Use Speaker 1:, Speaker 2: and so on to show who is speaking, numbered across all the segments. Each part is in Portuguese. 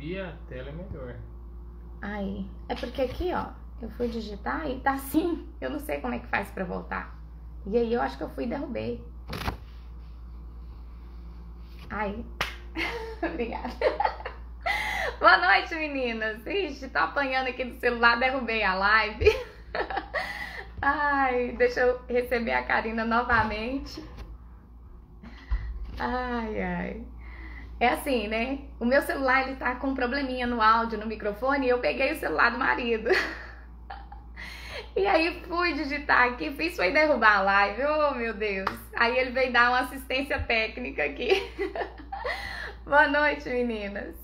Speaker 1: Via tela é melhor.
Speaker 2: Aí, é porque aqui, ó, eu fui digitar e tá assim. Eu não sei como é que faz pra voltar. E aí eu acho que eu fui e derrubei. Aí. Obrigada. Boa noite, meninas. Ixi, tô apanhando aqui do celular, derrubei a live. Ai, deixa eu receber a Karina novamente. Ai, ai. É assim, né? O meu celular, ele tá com um probleminha no áudio, no microfone, e eu peguei o celular do marido. E aí fui digitar aqui, fiz foi derrubar a live. Oh, meu Deus. Aí ele veio dar uma assistência técnica aqui. Boa noite, meninas.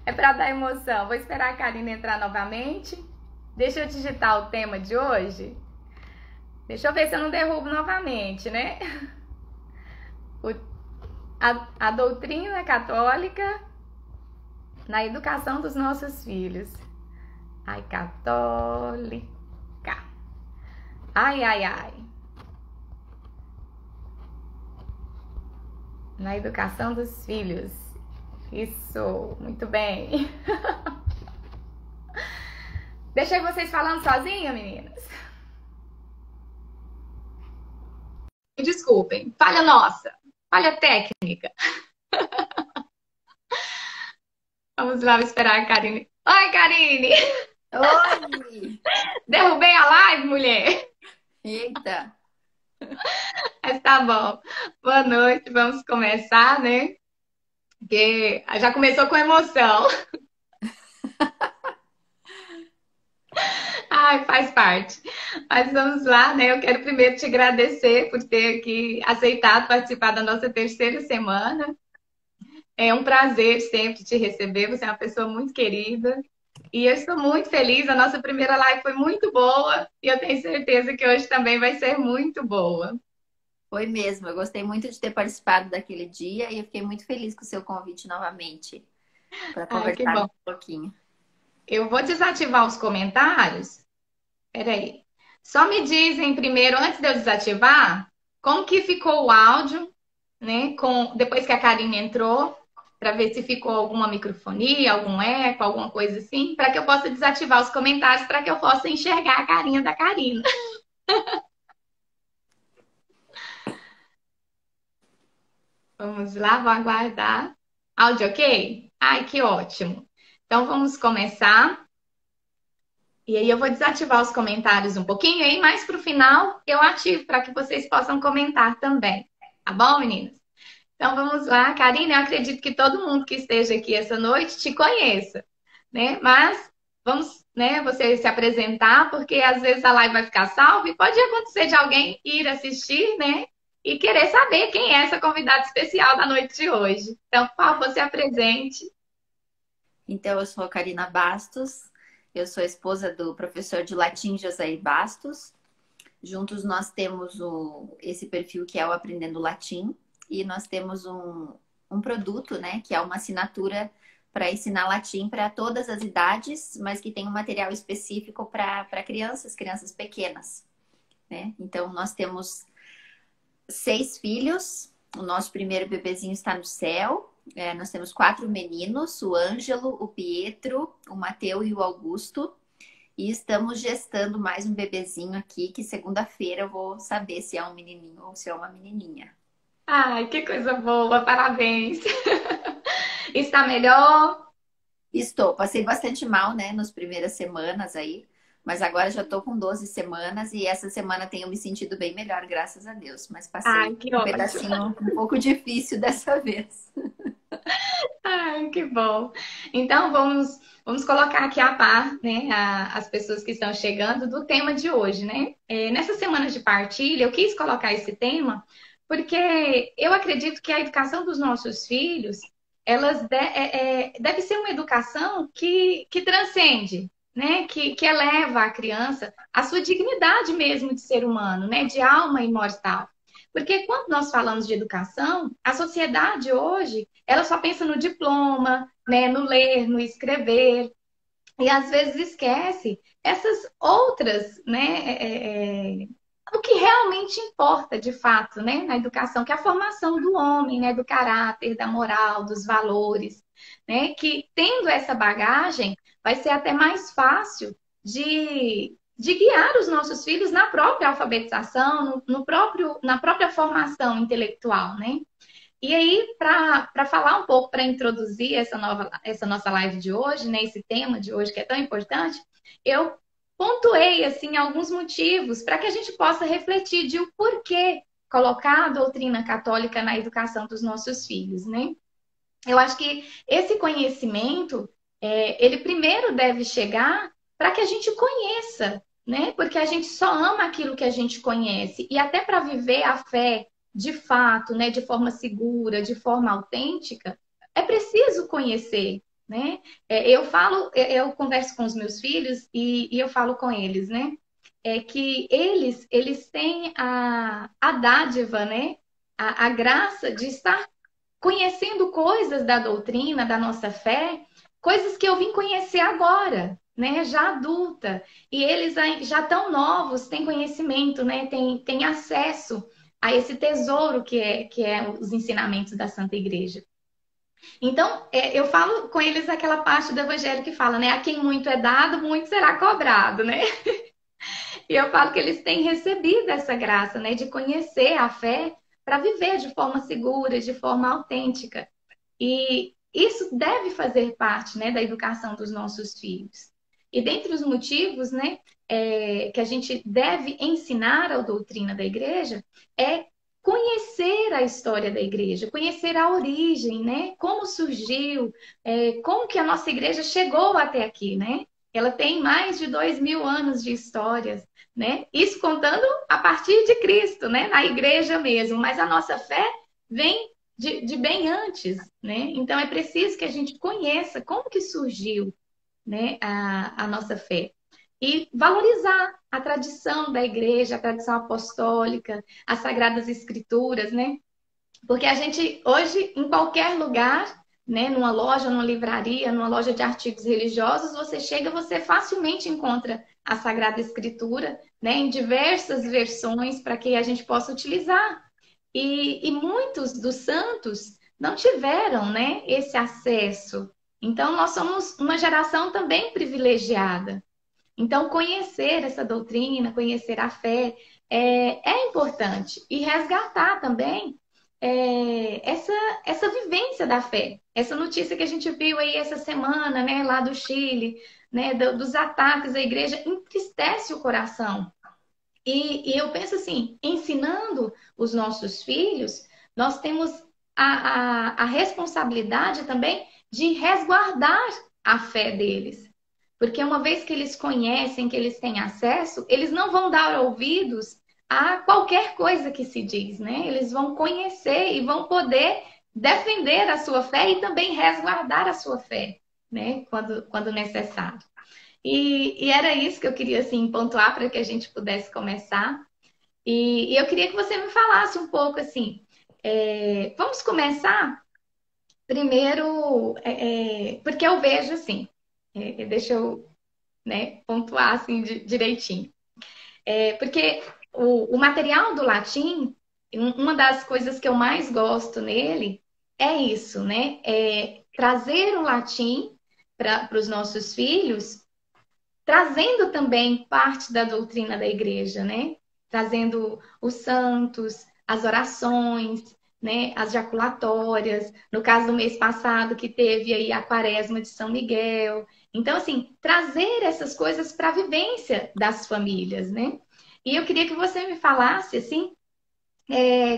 Speaker 2: É pra dar emoção. Vou esperar a Karina entrar novamente. Deixa eu digitar o tema de hoje. Deixa eu ver se eu não derrubo novamente, né? A doutrina católica na educação dos nossos filhos. Ai, católica. Ai, ai, ai. Na educação dos filhos. Isso, muito bem. Deixei vocês falando sozinha, meninas. Desculpem, falha nossa, falha técnica. Vamos lá esperar a Karine. Oi, Karine!
Speaker 3: Oi!
Speaker 2: Derrubei a live, mulher!
Speaker 3: Eita!
Speaker 2: Mas tá bom. Boa noite, vamos começar, né? Porque já começou com emoção. Ai, faz parte. Mas vamos lá, né? Eu quero primeiro te agradecer por ter aqui aceitado participar da nossa terceira semana. É um prazer sempre te receber, você é uma pessoa muito querida. E eu estou muito feliz, a nossa primeira live foi muito boa e eu tenho certeza que hoje também vai ser muito boa.
Speaker 3: Foi mesmo, eu gostei muito de ter participado daquele dia e eu fiquei muito feliz com o seu convite novamente para
Speaker 2: Ai, que
Speaker 3: conversar
Speaker 2: bom.
Speaker 3: um pouquinho.
Speaker 2: Eu vou desativar os comentários. Peraí. Só me dizem primeiro, antes de eu desativar, como que ficou o áudio, né? Depois que a Karine entrou, para ver se ficou alguma microfonia, algum eco, alguma coisa assim, para que eu possa desativar os comentários, para que eu possa enxergar a carinha da Karina. Vamos lá, vou aguardar. Áudio ok? Ai, que ótimo. Então vamos começar. E aí eu vou desativar os comentários um pouquinho, e aí mais para o final eu ativo para que vocês possam comentar também. Tá bom, meninas? Então vamos lá, Karina, eu acredito que todo mundo que esteja aqui essa noite te conheça, né? Mas vamos, né, você se apresentar, porque às vezes a live vai ficar salva e pode acontecer de alguém ir assistir, né? E querer saber quem é essa convidada especial da noite de hoje. Então, por favor, se apresente.
Speaker 3: Então, eu sou a Karina Bastos, eu sou esposa do professor de latim José Bastos. Juntos nós temos esse perfil que é o Aprendendo Latim e nós temos um produto, né, que é uma assinatura para ensinar latim para todas as idades, mas que tem um material específico para crianças pequenas, né? Então, nós temos 6 filhos, o nosso primeiro bebezinho está no céu, nós temos 4 meninos, o Ângelo, o Pietro, o Mateu e o Augusto, e estamos gestando mais um bebezinho aqui, que segunda-feira eu vou saber se é um menininho ou se é uma menininha.
Speaker 2: Ai, que coisa boa, parabéns. Está melhor?
Speaker 3: Estou, passei bastante mal, né, nas primeiras semanas aí, mas agora já estou com 12 semanas e essa semana tenho me sentido bem melhor, graças a Deus. Mas passei
Speaker 2: Ai, que
Speaker 3: um
Speaker 2: ótimo.
Speaker 3: pedacinho um pouco difícil dessa vez.
Speaker 2: Ai, que bom. Então, vamos colocar aqui a par, né, as pessoas que estão chegando do tema de hoje, né? Nessa semana de partilha, eu quis colocar esse tema porque eu acredito que a educação dos nossos filhos, deve ser uma educação que transcende, né? Que eleva a criança à sua dignidade mesmo de ser humano, né? De alma imortal. Porque quando nós falamos de educação, a sociedade hoje, ela só pensa no diploma, né, no ler, no escrever, e às vezes esquece essas outras, né, o que realmente importa, de fato, né, na educação, que é a formação do homem, né, do caráter, da moral, dos valores. né? Que tendo essa bagagem, vai ser até mais fácil de guiar os nossos filhos na própria alfabetização, na própria formação intelectual, né? E aí, para falar um pouco, para introduzir essa nossa live de hoje, né, esse tema de hoje que é tão importante, eu pontuei assim alguns motivos para que a gente possa refletir de o porquê colocar a doutrina católica na educação dos nossos filhos, né? Eu acho que esse conhecimento, ele primeiro deve chegar para que a gente conheça, né? Porque a gente só ama aquilo que a gente conhece. E até para viver a fé de fato, né? De forma segura, de forma autêntica, é preciso conhecer, né? Eu converso com os meus filhos e eu falo com eles, né? É que eles têm a dádiva, né? A graça de estar conhecendo coisas da doutrina, da nossa fé, coisas que eu vim conhecer agora, né, já adulta. E eles já tão novos, têm conhecimento, né, têm acesso a esse tesouro que é os ensinamentos da Santa Igreja. Então, eu falo com eles aquela parte do Evangelho que fala, né, a quem muito é dado, muito será cobrado, né? E eu falo que eles têm recebido essa graça, né, de conhecer a fé para viver de forma segura, de forma autêntica. E isso deve fazer parte, né, da educação dos nossos filhos. E dentre os motivos, né, que a gente deve ensinar a doutrina da igreja é conhecer a história da igreja, conhecer a origem, né, como surgiu, como que a nossa igreja chegou até aqui, né? Ela tem mais de 2.000 anos de histórias, né? Isso contando a partir de Cristo, né? Na igreja mesmo. Mas a nossa fé vem de bem antes, né? Então é preciso que a gente conheça como que surgiu, né, a nossa fé. E valorizar a tradição da igreja, a tradição apostólica, as sagradas escrituras, né? Porque a gente, hoje, em qualquer lugar, né, numa loja, numa livraria, numa loja de artigos religiosos, você chega, você facilmente encontra a Sagrada Escritura, né, em diversas versões para que a gente possa utilizar. E muitos dos santos não tiveram, né, esse acesso. Então, nós somos uma geração também privilegiada. Então, conhecer essa doutrina, conhecer a fé é importante. E resgatar também essa vivência da fé. Essa notícia que a gente viu aí essa semana, né, lá do Chile, né, dos ataques à igreja, entristece o coração. E eu penso assim, ensinando os nossos filhos, nós temos a responsabilidade também de resguardar a fé deles. Porque uma vez que eles conhecem, que eles têm acesso, eles não vão dar ouvidos a qualquer coisa que se diz, né? Eles vão conhecer e vão poder defender a sua fé e também resguardar a sua fé, né? Quando necessário. E era isso que eu queria, assim, pontuar para que a gente pudesse começar. E eu queria que você me falasse um pouco, assim, vamos começar primeiro, porque eu vejo, assim, deixa eu, né, pontuar, assim, direitinho. Porque o material do latim, uma das coisas que eu mais gosto nele é isso, né? É trazer o latim para os nossos filhos trazendo também parte da doutrina da igreja, né? Trazendo os santos, as orações, né? As jaculatórias. No caso do mês passado, que teve aí a quaresma de São Miguel. Então, assim, trazer essas coisas para a vivência das famílias, né? E eu queria que você me falasse, assim,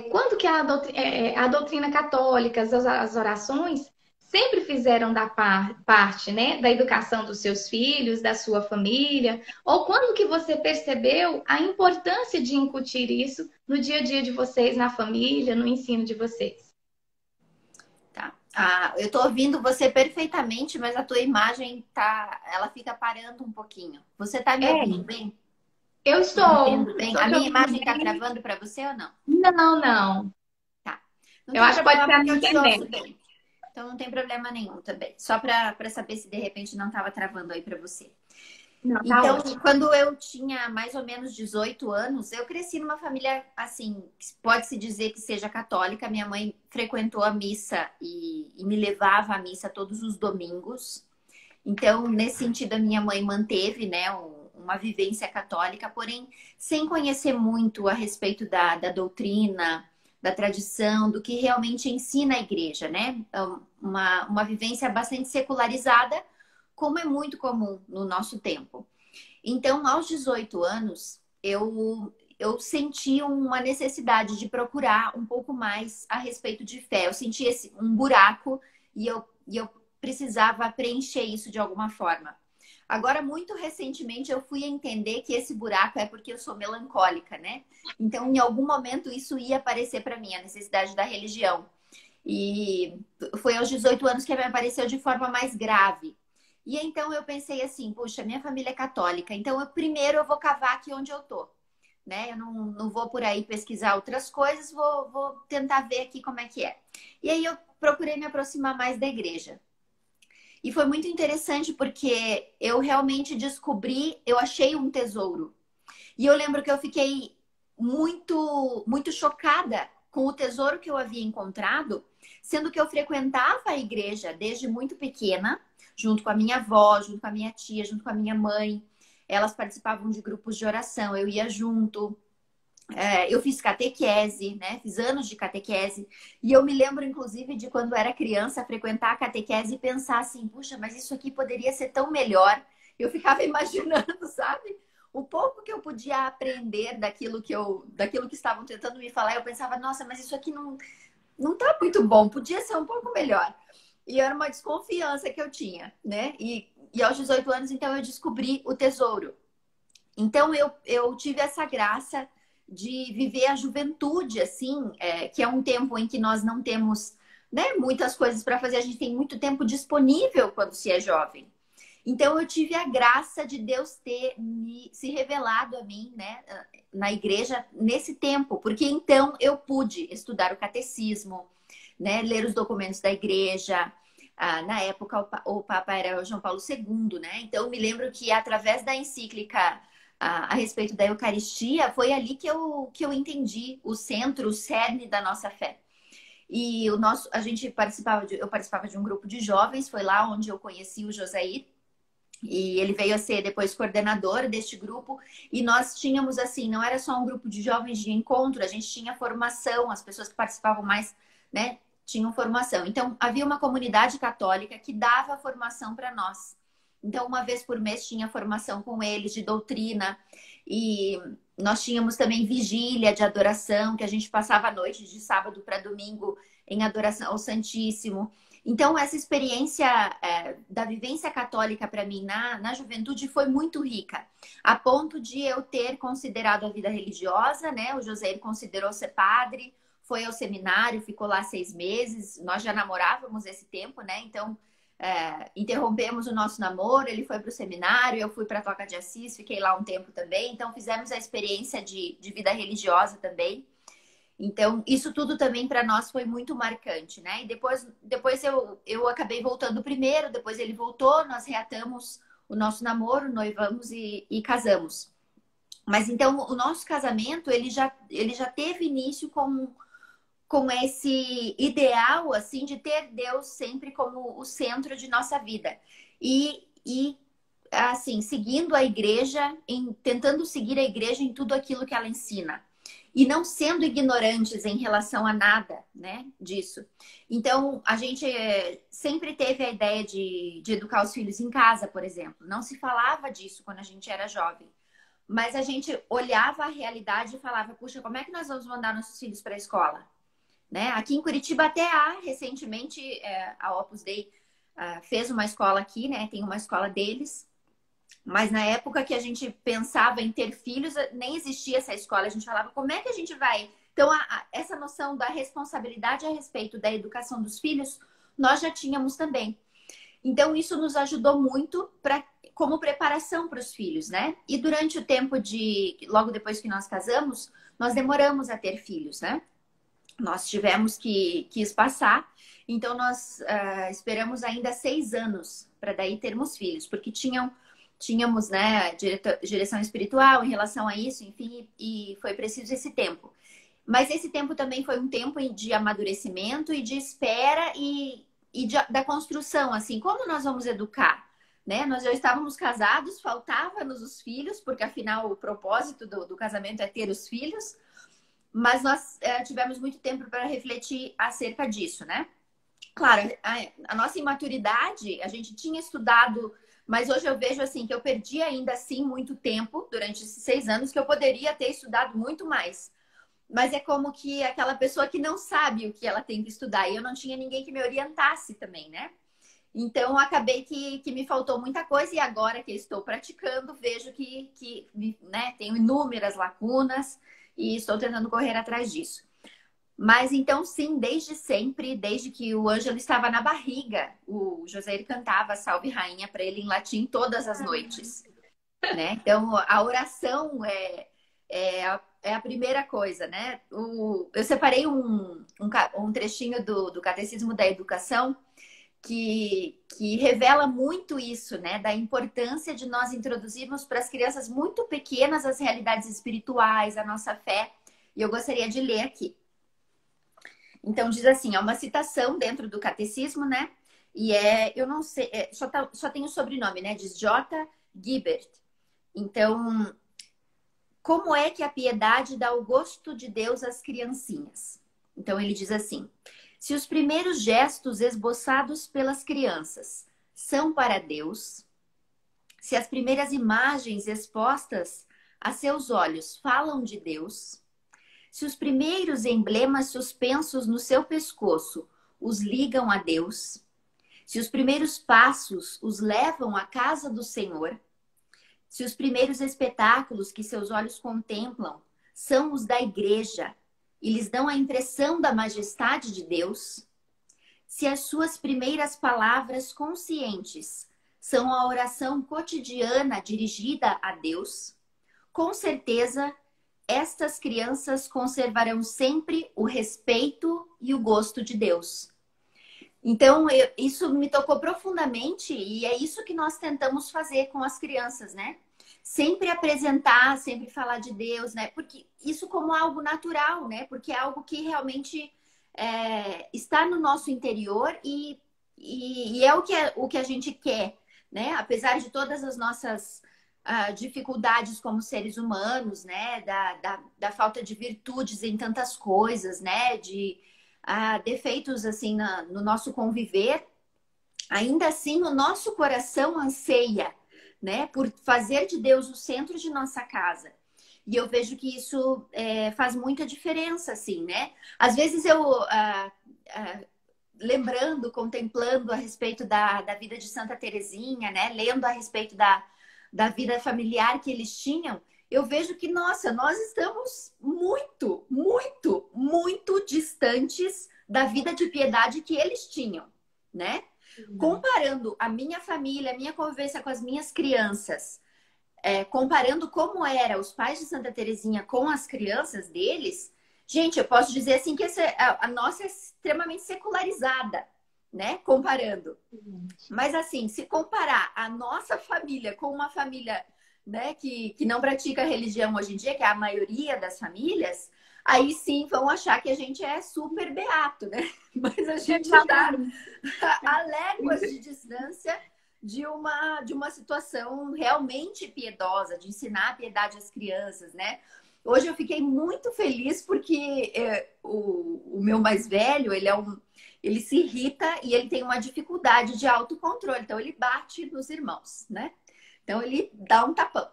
Speaker 2: quando que a doutrina católica, as orações, sempre fizeram da parte, né, da educação dos seus filhos, da sua família, ou quando que você percebeu a importância de incutir isso no dia a dia de vocês, na família, no ensino de vocês?
Speaker 3: Tá. Eu estou ouvindo você perfeitamente, mas a tua imagem ela fica parando um pouquinho. Você está me
Speaker 2: É,
Speaker 3: ouvindo bem?
Speaker 2: eu
Speaker 3: Me vendo bem?
Speaker 2: estou
Speaker 3: A
Speaker 2: te
Speaker 3: minha
Speaker 2: ouvindo
Speaker 3: imagem está
Speaker 2: bem.
Speaker 3: travando para você ou não?
Speaker 2: Não, não.
Speaker 3: Tá. Não
Speaker 2: Eu
Speaker 3: tem
Speaker 2: acho que pode
Speaker 3: problema
Speaker 2: ser a
Speaker 3: porque
Speaker 2: minha
Speaker 3: eu te ouço
Speaker 2: internet.
Speaker 3: bem. Então não tem problema nenhum também. Só para saber se de repente não estava travando aí para você.
Speaker 2: Não, tá
Speaker 3: Então,
Speaker 2: ótimo.
Speaker 3: quando eu tinha mais ou menos 18 anos, eu cresci numa família, assim, pode-se dizer que seja católica. Minha mãe frequentou a missa e me levava à missa todos os domingos. Então, nesse sentido, a minha mãe manteve, né, uma vivência católica, porém, sem conhecer muito a respeito da doutrina, da tradição, do que realmente ensina a igreja, né? Então, uma vivência bastante secularizada, como é muito comum no nosso tempo. Então, aos 18 anos, eu senti uma necessidade de procurar um pouco mais a respeito de fé. Eu senti um buraco e eu precisava preencher isso de alguma forma. Agora, muito recentemente, eu fui entender que esse buraco é porque eu sou melancólica, né? Então, em algum momento, isso ia aparecer para mim, a necessidade da religião. E foi aos 18 anos que me apareceu de forma mais grave. E então eu pensei assim, puxa, minha família é católica, então primeiro eu vou cavar aqui onde eu tô, né? Eu não vou por aí pesquisar outras coisas, vou tentar ver aqui como é que é. E aí eu procurei me aproximar mais da igreja. E foi muito interessante porque eu realmente descobri, eu achei um tesouro. E eu lembro que eu fiquei muito chocada com o tesouro que eu havia encontrado, sendo que eu frequentava a igreja desde muito pequena, junto com a minha avó, junto com a minha tia, junto com a minha mãe. Elas participavam de grupos de oração, eu ia junto. Eu fiz catequese, né? Fiz anos de catequese. E eu me lembro, inclusive, de quando era criança, frequentar a catequese e pensar assim, puxa, mas isso aqui poderia ser tão melhor. Eu ficava imaginando, sabe? O pouco que eu podia aprender daquilo que estavam tentando me falar, eu pensava, nossa, mas isso aqui não tá muito bom, podia ser um pouco melhor. E era uma desconfiança que eu tinha, né? E aos 18 anos, então, eu descobri o tesouro. Então, eu tive essa graça de viver a juventude, assim, que é um tempo em que nós não temos, né, muitas coisas para fazer, a gente tem muito tempo disponível quando se é jovem. Então, eu tive a graça de Deus ter se revelado a mim, né, na igreja nesse tempo, porque então eu pude estudar o catecismo, né, ler os documentos da igreja. Na época, o Papa era o João Paulo II, né? Então, me lembro que através da encíclica a respeito da Eucaristia, foi ali que eu entendi o centro, o cerne da nossa fé. E eu participava de um grupo de jovens, foi lá onde eu conheci o Josair, e ele veio a ser depois coordenador deste grupo, e nós tínhamos assim, não era só um grupo de jovens de encontro, a gente tinha formação, as pessoas que participavam mais, né, tinham formação. Então, havia uma comunidade católica que dava formação para nós. Então, uma vez por mês tinha formação com eles de doutrina, e nós tínhamos também vigília de adoração, que a gente passava a noite de sábado para domingo em adoração ao Santíssimo. Então, essa experiência da vivência católica para mim na juventude foi muito rica, a ponto de eu ter considerado a vida religiosa, né? O José ele considerou ser padre, foi ao seminário, ficou lá 6 meses, nós já namorávamos esse tempo, né? Então, interrompemos o nosso namoro, ele foi para o seminário, eu fui para a Toca de Assis, fiquei lá um tempo também, então fizemos a experiência de vida religiosa também. Então, isso tudo também para nós foi muito marcante, né? E depois eu acabei voltando primeiro, depois ele voltou, nós reatamos o nosso namoro, noivamos e casamos. Mas então, o nosso casamento, ele já teve início com esse ideal, assim, de ter Deus sempre como o centro de nossa vida. E assim, seguindo a igreja, tentando seguir a igreja em tudo aquilo que ela ensina e não sendo ignorantes em relação a nada, né, disso. Então, a gente sempre teve a ideia de educar os filhos em casa, por exemplo. Não se falava disso quando a gente era jovem. Mas a gente olhava a realidade e falava, puxa, como é que nós vamos mandar nossos filhos para a escola? Né? Aqui em Curitiba até recentemente, a Opus Dei fez uma escola aqui, né? Tem uma escola deles. Mas na época que a gente pensava em ter filhos, nem existia essa escola. A gente falava, como é que a gente vai? Então, essa noção da responsabilidade a respeito da educação dos filhos, nós já tínhamos também. Então, isso nos ajudou muito como preparação para os filhos, né? E durante o tempo logo depois que nós casamos, nós demoramos a ter filhos, né? Nós tivemos que espaçar. Então, nós esperamos ainda 6 anos para daí termos filhos, porque tinham tínhamos, né, direção espiritual em relação a isso, enfim, e foi preciso esse tempo. Mas esse tempo também foi um tempo de amadurecimento e de espera da construção, assim, como nós vamos educar, né? Nós já estávamos casados, faltava-nos os filhos, porque afinal o propósito do casamento é ter os filhos, mas nós tivemos muito tempo para refletir acerca disso, né? Claro, a nossa imaturidade, a gente tinha estudado, mas hoje eu vejo assim que eu perdi ainda assim muito tempo durante esses 6 anos que eu poderia ter estudado muito mais. Mas é como que aquela pessoa que não sabe o que ela tem que estudar. E eu não tinha ninguém que me orientasse também, né? Então, acabei que me faltou muita coisa. E agora que eu estou praticando, vejo que né, tenho inúmeras lacunas e estou tentando correr atrás disso. Mas então, sim, desde sempre, desde que o Ângelo estava na barriga, o José cantava Salve Rainha para ele em latim todas as noites, né? Então, a oração é a primeira coisa, né? Eu separei um trechinho do Catecismo da Educação que revela muito isso, né? Da importância de nós introduzirmos para as crianças muito pequenas as realidades espirituais, a nossa fé. E eu gostaria de ler aqui. Então, diz assim, é uma citação dentro do Catecismo, né? E eu não sei, só tem o sobrenome, né? Diz J. Guibert. Então, como é que a piedade dá o gosto de Deus às criancinhas? Então ele diz assim: se os primeiros gestos esboçados pelas crianças são para Deus, se as primeiras imagens expostas a seus olhos falam de Deus, se os primeiros emblemas suspensos no seu pescoço os ligam a Deus, se os primeiros passos os levam à casa do Senhor, se os primeiros espetáculos que seus olhos contemplam são os da igreja e lhes dão a impressão da majestade de Deus, se as suas primeiras palavras conscientes são a oração cotidiana dirigida a Deus, com certeza estas crianças conservarão sempre o respeito e o gosto de Deus. Então, isso me tocou profundamente e é isso que nós tentamos fazer com as crianças, né? Sempre apresentar, sempre falar de Deus, né? Porque isso como algo natural, né? Porque é algo que realmente está no nosso interior e é o que a gente quer, né? Apesar de todas as nossas dificuldades como seres humanos, né? Da falta de virtudes em tantas coisas, né? De defeitos assim no nosso conviver, ainda assim o nosso coração anseia, né, por fazer de Deus o centro de nossa casa. E eu vejo que isso faz muita diferença, assim, né? Às vezes eu lembrando, contemplando a respeito da vida de Santa Teresinha, né, lendo a respeito da vida familiar que eles tinham, eu vejo que, nossa, nós estamos muito, muito, muito distantes da vida de piedade que eles tinham, né? Comparando a minha família, a minha convivência com as minhas crianças, comparando como era os pais de Santa Teresinha com as crianças deles, gente, eu posso dizer assim que a nossa é extremamente secularizada, né? Comparando. Mas assim, se comparar a nossa família com uma família, né, que não pratica religião hoje em dia, que é a maioria das famílias, aí sim vão achar que a gente é super beato, né? Mas a gente está a léguas de distância de uma situação realmente piedosa, de ensinar a piedade às crianças, né? Hoje eu fiquei muito feliz porque o meu mais velho, ele se irrita e ele tem uma dificuldade de autocontrole, então ele bate nos irmãos, né? Então ele dá um tapão.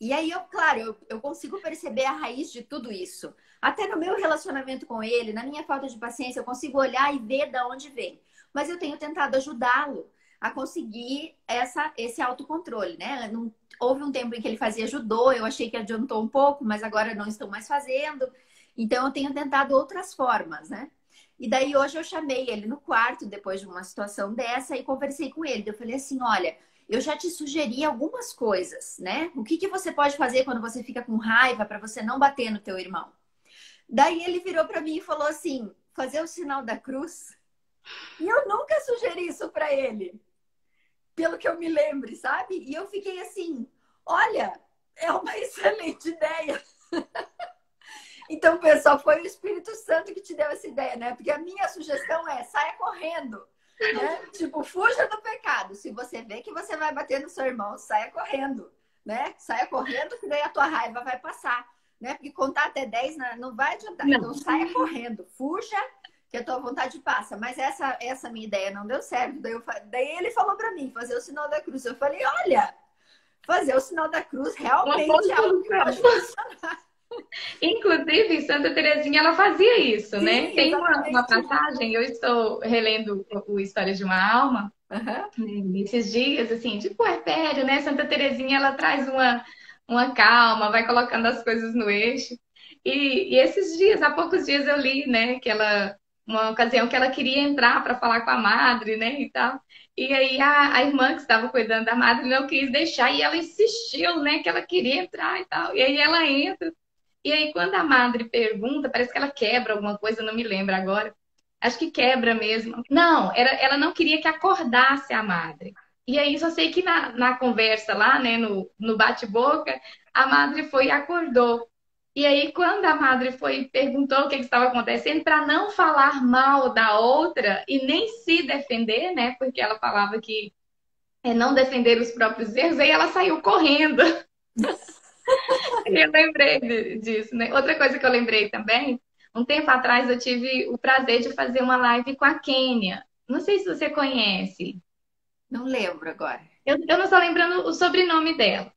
Speaker 3: E aí, claro, eu consigo perceber a raiz de tudo isso. Até no meu relacionamento com ele, na minha falta de paciência, eu consigo olhar e ver de onde vem. Mas eu tenho tentado ajudá-lo a conseguir esse autocontrole, né? Houve um tempo em que ele fazia judô, eu achei que adiantou um pouco, mas agora não estou mais fazendo. Então, eu tenho tentado outras formas, né? E daí, hoje eu chamei ele no quarto, depois de uma situação dessa, e conversei com ele. Eu falei assim, olha, eu já te sugeri algumas coisas, né? O que você pode fazer quando você fica com raiva para você não bater no teu irmão? Daí ele virou para mim e falou assim, fazer o sinal da cruz. E eu nunca sugeri isso para ele. pelo que eu me lembre, sabe? E eu fiquei assim, olha, é uma excelente ideia. Então, pessoal, foi o Espírito Santo que te deu essa ideia, né? Porque a minha sugestão é, saia correndo, né? Tipo, fuja do pecado. Se você vê que você vai bater no seu irmão, saia correndo, né? Saia correndo, que daí a tua raiva vai passar, né? Porque contar até 10 não vai adiantar.
Speaker 2: Não.
Speaker 3: Então, saia correndo, fuja, que a tua vontade passa. Mas essa minha ideia não deu certo. Daí ele falou para mim, fazer o sinal da cruz. Eu falei, olha, fazer o sinal da cruz
Speaker 2: Uma
Speaker 3: realmente
Speaker 2: boa
Speaker 3: é algo que pode
Speaker 2: solução.
Speaker 3: funcionar.
Speaker 2: Inclusive, Santa Teresinha, ela fazia isso, né?
Speaker 3: Sim,
Speaker 2: Tem uma
Speaker 3: exatamente.
Speaker 2: passagem, eu estou relendo o História de uma Alma,
Speaker 3: Uhum.
Speaker 2: né, nesses dias, assim, de puerpério, né? Santa Teresinha, ela traz uma calma, vai colocando as coisas no eixo. E esses dias, há poucos dias eu li, né, que ela, uma ocasião que ela queria entrar para falar com a madre, né, e tal. E aí a irmã que estava cuidando da madre não quis deixar e ela insistiu, né, que ela queria entrar e tal. E aí ela entra. E aí, quando a madre pergunta, parece que ela quebra alguma coisa, não me lembro agora. Acho que quebra mesmo. Não, ela não queria que acordasse a madre. E aí, só sei que na conversa lá, né, no bate-boca, a madre foi e acordou. E aí, quando a madre foi e perguntou o que estava acontecendo, para não falar mal da outra e nem se defender, né, porque ela falava que é não defender os próprios erros, aí ela saiu correndo. Eu lembrei disso, né? Outra coisa que eu lembrei também, um tempo atrás eu tive o prazer de fazer uma live com a Kênia. Não sei se você conhece.
Speaker 3: Não lembro agora.
Speaker 2: Eu não estou lembrando o sobrenome dela,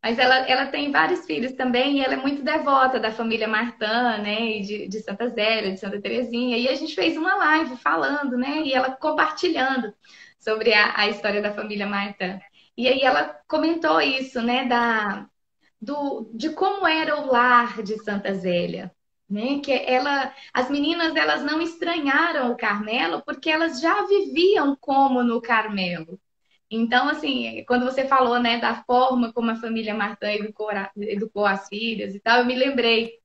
Speaker 2: mas ela tem vários filhos também e ela é muito devota da família Martã, né? E de Santa Zélia, de Santa Terezinha. E a gente fez uma live falando, né? E ela compartilhando sobre a história da família Martã. E aí ela comentou isso, né? De como era o lar de Santa Zélia, né? Que as meninas elas não estranharam o Carmelo porque elas já viviam como no Carmelo. Então, assim, quando você falou, né, da forma como a família Martã educou as filhas e tal, eu me lembrei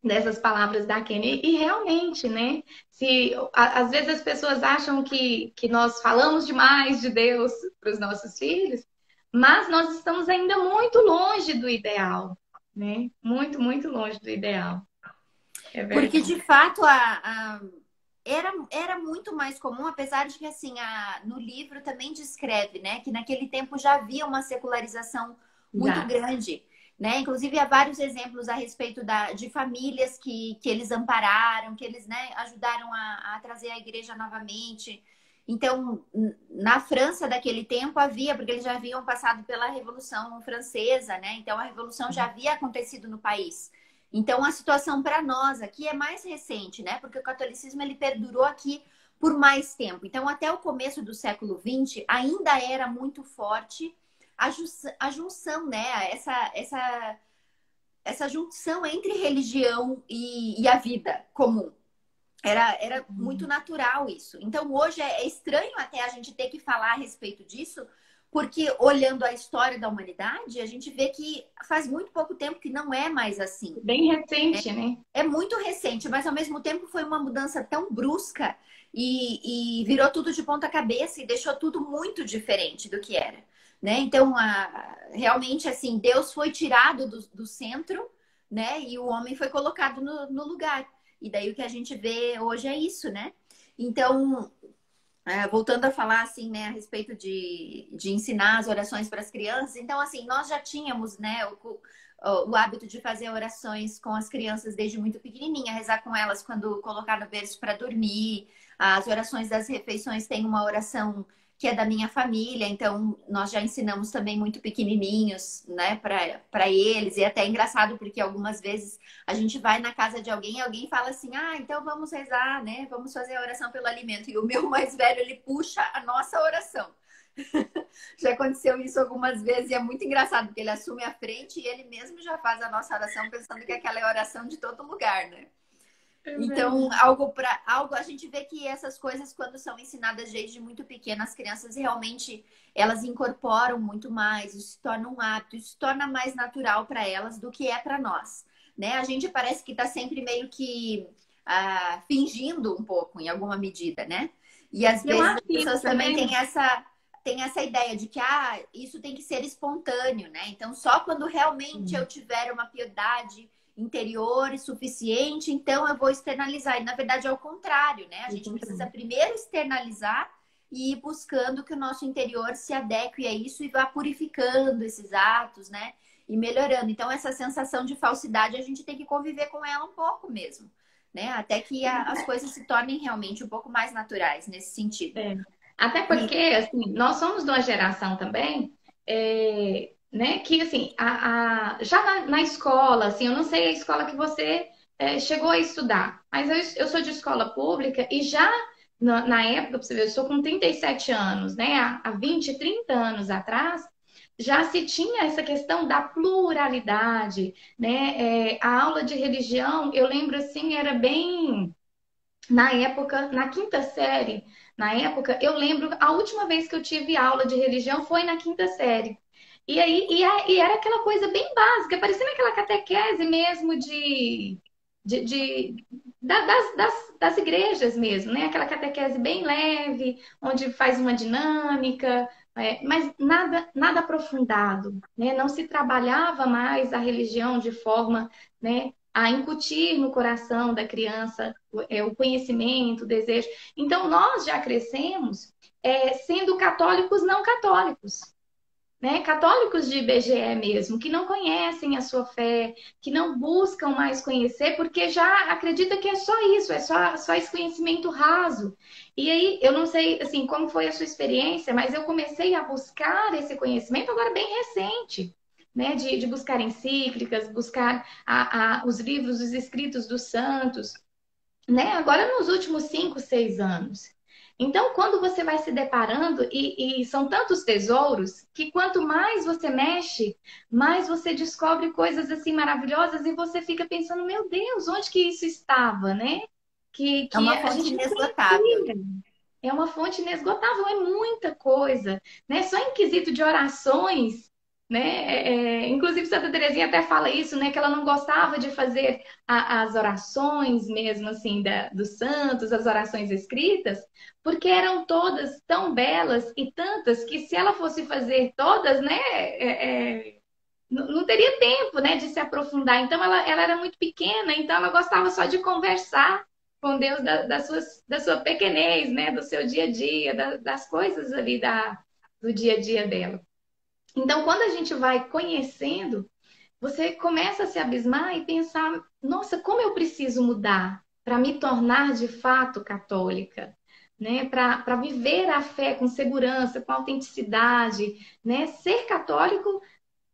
Speaker 2: dessas palavras da Kenny e realmente, né? Se às vezes as pessoas acham que nós falamos demais de Deus para os nossos filhos, mas nós estamos ainda muito longe do ideal, né? Muito, muito longe do ideal. É
Speaker 3: Porque,
Speaker 2: verdade.
Speaker 3: de fato, era muito mais comum, apesar de que, assim, no livro também descreve, né? Que naquele tempo já havia uma secularização muito
Speaker 2: Já.
Speaker 3: grande, né? Inclusive, há vários exemplos a respeito de famílias que eles ampararam, que eles, né, ajudaram a trazer a igreja novamente. Então, na França daquele tempo havia, porque eles já haviam passado pela Revolução Francesa, né? Então, a Revolução já havia acontecido no país. Então, a situação para nós aqui é mais recente, né? Porque o catolicismo ele perdurou aqui por mais tempo. Então, até o começo do século XX, ainda era muito forte a junção, né? Essa junção entre religião e a vida comum. Era muito natural isso. Então, hoje é estranho até a gente ter que falar a respeito disso, porque olhando a história da humanidade, a gente vê que faz muito pouco tempo que não é mais assim.
Speaker 2: Bem recente, né?
Speaker 3: É muito recente, mas ao mesmo tempo foi uma mudança tão brusca e virou tudo de ponta cabeça e deixou tudo muito diferente do que era, né? Então, realmente, assim, Deus foi tirado do centro, né? E o homem foi colocado no lugar. E daí o que a gente vê hoje é isso, né? Então, voltando a falar, assim, né, a respeito de ensinar as orações para as crianças. Então, assim, nós já tínhamos, né, o hábito de fazer orações com as crianças desde muito pequenininha, rezar com elas quando colocar no berço para dormir. As orações das refeições tem uma oração que é da minha família, então nós já ensinamos também muito pequenininhos, né, para eles. E é até engraçado porque algumas vezes a gente vai na casa de alguém e alguém fala assim: ah, então vamos rezar, né, vamos fazer a oração pelo alimento. E o meu mais velho, ele puxa a nossa oração. Já aconteceu isso algumas vezes e é muito engraçado, porque ele assume a frente e ele mesmo já faz a nossa oração pensando que aquela é a oração de todo lugar, né? Então, algo a gente vê que essas coisas, quando são ensinadas desde muito pequena, as crianças realmente elas incorporam muito mais, isso se torna um hábito, isso se torna mais natural para elas do que é para nós, né? A gente parece que está sempre meio que fingindo um pouco, em alguma medida, né? E às
Speaker 2: Eu
Speaker 3: vezes
Speaker 2: acho
Speaker 3: as
Speaker 2: isso
Speaker 3: pessoas também
Speaker 2: também.
Speaker 3: têm essa tem essa ideia de que isso tem que ser espontâneo, né? Então, só quando realmente eu tiver uma piedade interior suficiente, então eu vou externalizar. E na verdade é o contrário, né? A gente precisa primeiro externalizar e ir buscando que o nosso interior se adeque a isso e vá purificando esses atos, né? E melhorando. Então, essa sensação de falsidade, a gente tem que conviver com ela um pouco mesmo, né? Até que as coisas se tornem realmente um pouco mais naturais nesse sentido.
Speaker 2: É. Até porque, assim, nós somos de uma geração também, né, que, assim, já na escola, assim, eu não sei a escola que você chegou a estudar, mas eu sou de escola pública e já na época, pra você ver, eu sou com 37 anos, né, há 20, 30 anos atrás, já se tinha essa questão da pluralidade, né, a aula de religião, eu lembro, assim, era bem... Na época, na quinta série, na época, eu lembro, a última vez que eu tive aula de religião foi na quinta série. E era aquela coisa bem básica, parecendo aquela catequese mesmo das igrejas mesmo, né? Aquela catequese bem leve, onde faz uma dinâmica, mas nada aprofundado, né? Não se trabalhava mais a religião de forma, né, a incutir no coração da criança o conhecimento, o desejo. Então, nós já crescemos sendo católicos não católicos, né? Católicos de IBGE mesmo, que não conhecem a sua fé, que não buscam mais conhecer, porque já acredita que é só isso, só esse conhecimento raso. E aí, eu não sei, assim, como foi a sua experiência, mas eu comecei a buscar esse conhecimento agora bem recente, né? De buscar encíclicas, buscar os livros, os escritos dos santos, né? Agora nos últimos 5, 6 anos. Então, quando você vai se deparando, e são tantos tesouros, que quanto mais você mexe, mais você descobre coisas assim maravilhosas e você fica pensando, meu Deus, onde que isso estava, né?
Speaker 3: É
Speaker 2: Que
Speaker 3: uma
Speaker 2: a
Speaker 3: fonte
Speaker 2: gente não
Speaker 3: inesgotável.
Speaker 2: conhecia. É uma fonte inesgotável, é muita coisa, né? Só em quesito de orações, né? Inclusive, Santa Teresinha até fala isso, né? Que ela não gostava de fazer as orações mesmo, assim, dos santos, as orações escritas, porque eram todas tão belas e tantas que se ela fosse fazer todas, né? Não teria tempo, né, de se aprofundar. Então, ela era muito pequena, então ela gostava só de conversar com Deus da sua pequenez, né, do seu dia a dia, das coisas ali do dia a dia dela. Então, quando a gente vai conhecendo, você começa a se abismar e pensar: nossa, como eu preciso mudar para me tornar de fato católica? Né, para viver a fé com segurança, com autenticidade, né? Ser católico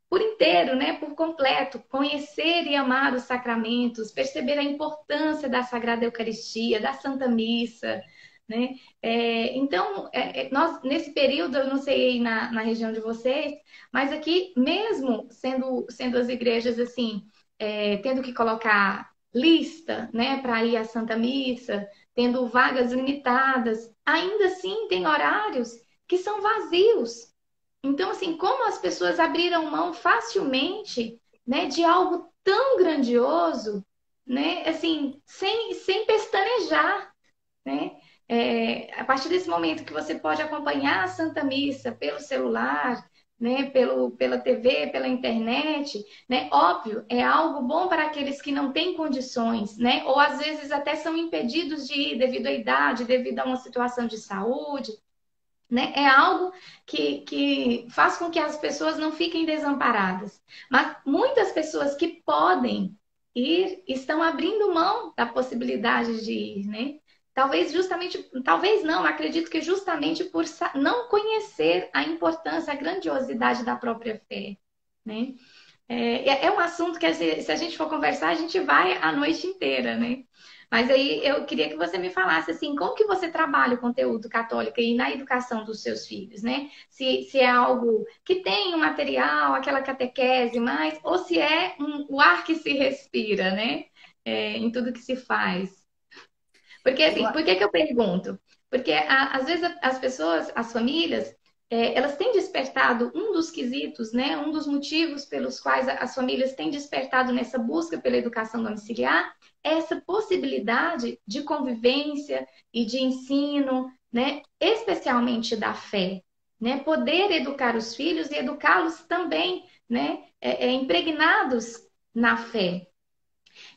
Speaker 2: por inteiro, né? Por completo, conhecer e amar os sacramentos, perceber a importância da Sagrada Eucaristia, da Santa Missa, né? Então, nós, nesse período, eu não sei aí na região de vocês, mas aqui, mesmo sendo as igrejas assim, tendo que colocar lista, né, para ir à Santa Missa, tendo vagas limitadas, ainda assim tem horários que são vazios. Então, assim, como as pessoas abriram mão facilmente, né, de algo tão grandioso, né, assim, sem pestanejar, né? A partir desse momento que você pode acompanhar a Santa Missa pelo celular, né, pela TV, pela internet, né? Óbvio, é algo bom para aqueles que não têm condições, né? Ou às vezes até são impedidos de ir devido à idade, devido a uma situação de saúde, né? É algo que faz com que as pessoas não fiquem desamparadas. Mas muitas pessoas que podem ir estão abrindo mão da possibilidade de ir, né? Talvez justamente, talvez não, acredito que justamente por não conhecer a importância, a grandiosidade da própria fé, né? É um assunto que, se a gente for conversar, a gente vai a noite inteira, né? Mas aí eu queria que você me falasse assim, como que você trabalha o conteúdo católico e na educação dos seus filhos, né? Se é algo que tem um material, aquela catequese mais, ou se é o ar que se respira, né? Em tudo que se faz. Porque
Speaker 3: Eu,
Speaker 2: assim, por que eu pergunto? Porque às vezes as pessoas, as famílias, elas têm despertado um dos quesitos, né? Um dos motivos pelos quais as famílias têm despertado nessa busca pela educação domiciliar é essa possibilidade de convivência e de ensino, né? Especialmente da fé. né? Poder educar os filhos e educá-los também, né? Impregnados na fé.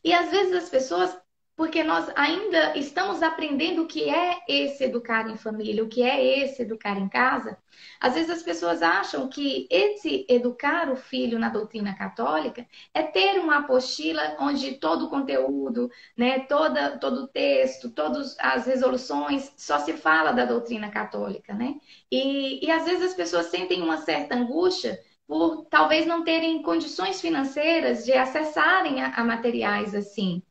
Speaker 2: E às vezes as pessoas, porque nós ainda estamos aprendendo o que é esse educar em família, o que é esse educar em casa, às vezes as pessoas acham que esse educar o filho na doutrina católica é ter uma apostila onde todo o conteúdo, né, todo o texto, todas as resoluções só se fala da doutrina católica, né? E às vezes as pessoas sentem uma certa angústia por talvez não terem condições financeiras de acessarem a materiais assim,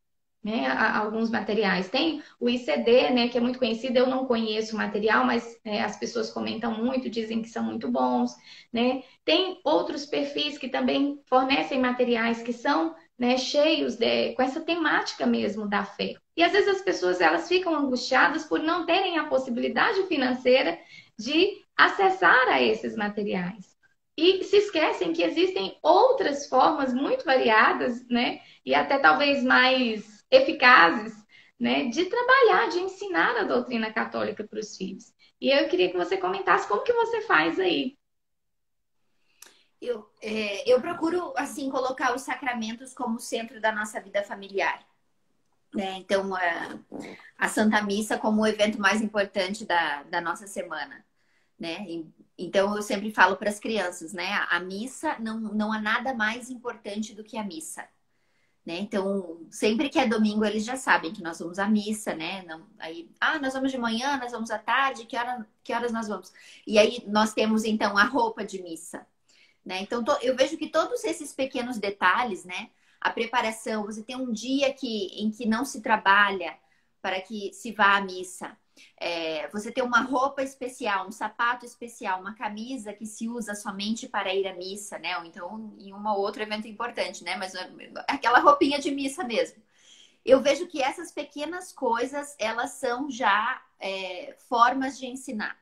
Speaker 2: né? Alguns materiais. Tem o ICD, né, que é muito conhecido, eu não conheço o material, mas as pessoas comentam muito, dizem que são muito bons, né? Tem outros perfis que também fornecem materiais que são, né, cheios com essa temática mesmo da fé. E às vezes as pessoas elas ficam angustiadas por não terem a possibilidade financeira de acessar a esses materiais. E se esquecem que existem outras formas muito variadas, né? E até talvez mais eficazes, né? De trabalhar, de ensinar a doutrina católica para os filhos. E eu queria que você comentasse como que você faz aí.
Speaker 3: Eu procuro, assim, colocar os sacramentos como centro da nossa vida familiar, né? Então, a Santa Missa como o evento mais importante da nossa semana, né? Então, eu sempre falo para as crianças, né? A missa, não há nada mais importante do que a missa, né? Então, sempre que é domingo, eles já sabem que nós vamos à missa, né? Não, aí, nós vamos de manhã, nós vamos à tarde, que horas nós vamos? E aí, nós temos, então, a roupa de missa, né? Então, eu vejo que todos esses pequenos detalhes, né? A preparação, você tem um dia em que não se trabalha para que se vá à missa. Você tem uma roupa especial, um sapato especial, uma camisa que se usa somente para ir à missa, né? Ou então em um ou outro evento importante, né? Mas aquela roupinha de missa mesmo. Eu vejo que essas pequenas coisas, elas são já formas de ensinar.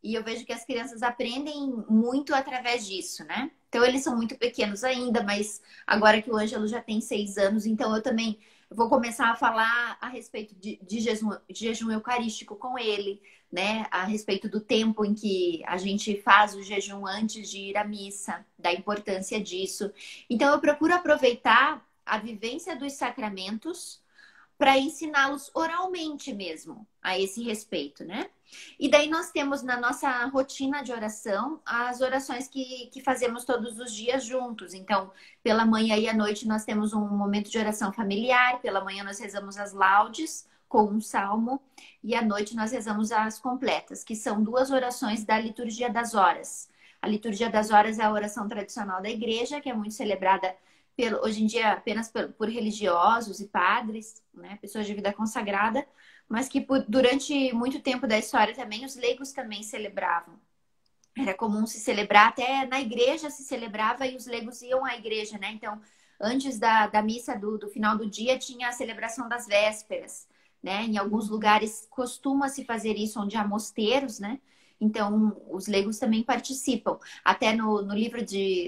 Speaker 3: E eu vejo que as crianças aprendem muito através disso, né? Então, eles são muito pequenos ainda, mas agora que o Ângelo já tem 6 anos, então eu também vou começar a falar a respeito de jejum eucarístico com ele, né? A respeito do tempo em que a gente faz o jejum antes de ir à missa, da importância disso. Então, eu procuro aproveitar a vivência dos sacramentos para ensiná-los oralmente mesmo a esse respeito, né? E daí nós temos na nossa rotina de oração as orações que fazemos todos os dias juntos. Então, pela manhã e à noite nós temos um momento de oração familiar. Pela manhã nós rezamos as laudes com um salmo e à noite nós rezamos as completas, que são 2 orações da liturgia das horas. A liturgia das horas é a oração tradicional da igreja, que é muito celebrada hoje em dia apenas por religiosos e padres, né, pessoas de vida consagrada, mas que durante muito tempo da história também os leigos também celebravam. Era comum se celebrar, até na igreja se celebrava e os leigos iam à igreja, né? Então, antes da missa do final do dia, tinha a celebração das vésperas, né? Em alguns lugares costuma-se fazer isso, onde há mosteiros, né? Então, os leigos também participam. Até no livro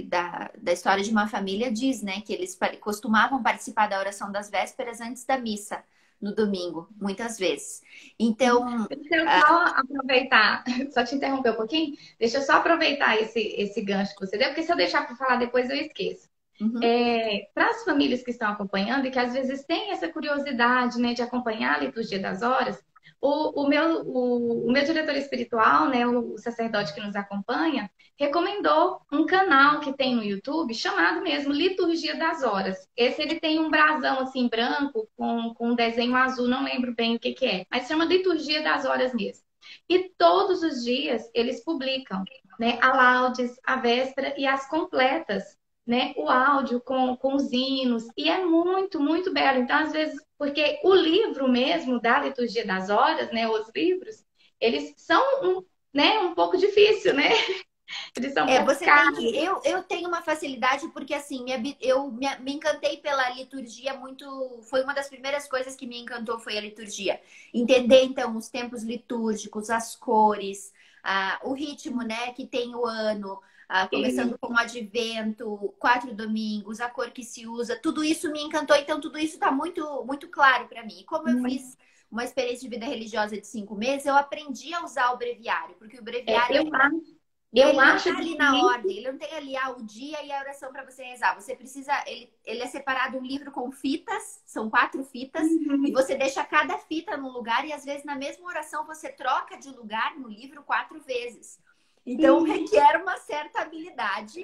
Speaker 3: da história de uma família diz, né, que eles costumavam participar da oração das vésperas antes da missa, no domingo, muitas vezes. Então...
Speaker 2: Deixa eu só aproveitar, só te interromper um pouquinho. Deixa eu só aproveitar esse gancho que você deu, porque se eu deixar para falar depois eu esqueço.
Speaker 3: Uhum.
Speaker 2: Para as famílias que estão acompanhando e que às vezes têm essa curiosidade, né, de acompanhar a liturgia das horas, o meu diretor espiritual, né, o sacerdote que nos acompanha, recomendou um canal que tem no YouTube chamado mesmo Liturgia das Horas. Esse ele tem um brasão assim branco com um desenho azul, não lembro bem o que que é, mas chama Liturgia das Horas mesmo. E todos os dias eles publicam, né, a laudes, a véspera e as completas, né, o áudio com os hinos, e é muito, muito belo. Então, às vezes, porque o livro mesmo da Liturgia das Horas, né, os livros, eles são um pouco difícil, né? Eles são um pouco
Speaker 3: Você tem
Speaker 2: caros.
Speaker 3: que. Eu tenho uma facilidade porque, assim, me encantei pela liturgia muito. Foi uma das primeiras coisas que me encantou, foi a liturgia. Entender, então, os tempos litúrgicos, as cores, o ritmo, né, que tem o ano. Começando com o advento, 4 domingos, a cor que se usa, tudo isso me encantou, então tudo isso está muito, muito claro para mim. E como eu fiz uma experiência de vida religiosa de 5 meses, eu aprendi a usar o breviário, porque o breviário
Speaker 2: Eu
Speaker 3: Ele não
Speaker 2: acho
Speaker 3: está ali na
Speaker 2: que
Speaker 3: ordem, ele não tem ali o dia e a oração para você rezar. Você precisa, ele é separado um livro com fitas, são 4 fitas, e
Speaker 2: uhum,
Speaker 3: você deixa cada fita num lugar e às vezes na mesma oração você troca de lugar no livro 4 vezes. Então
Speaker 2: sim.
Speaker 3: requer uma certa habilidade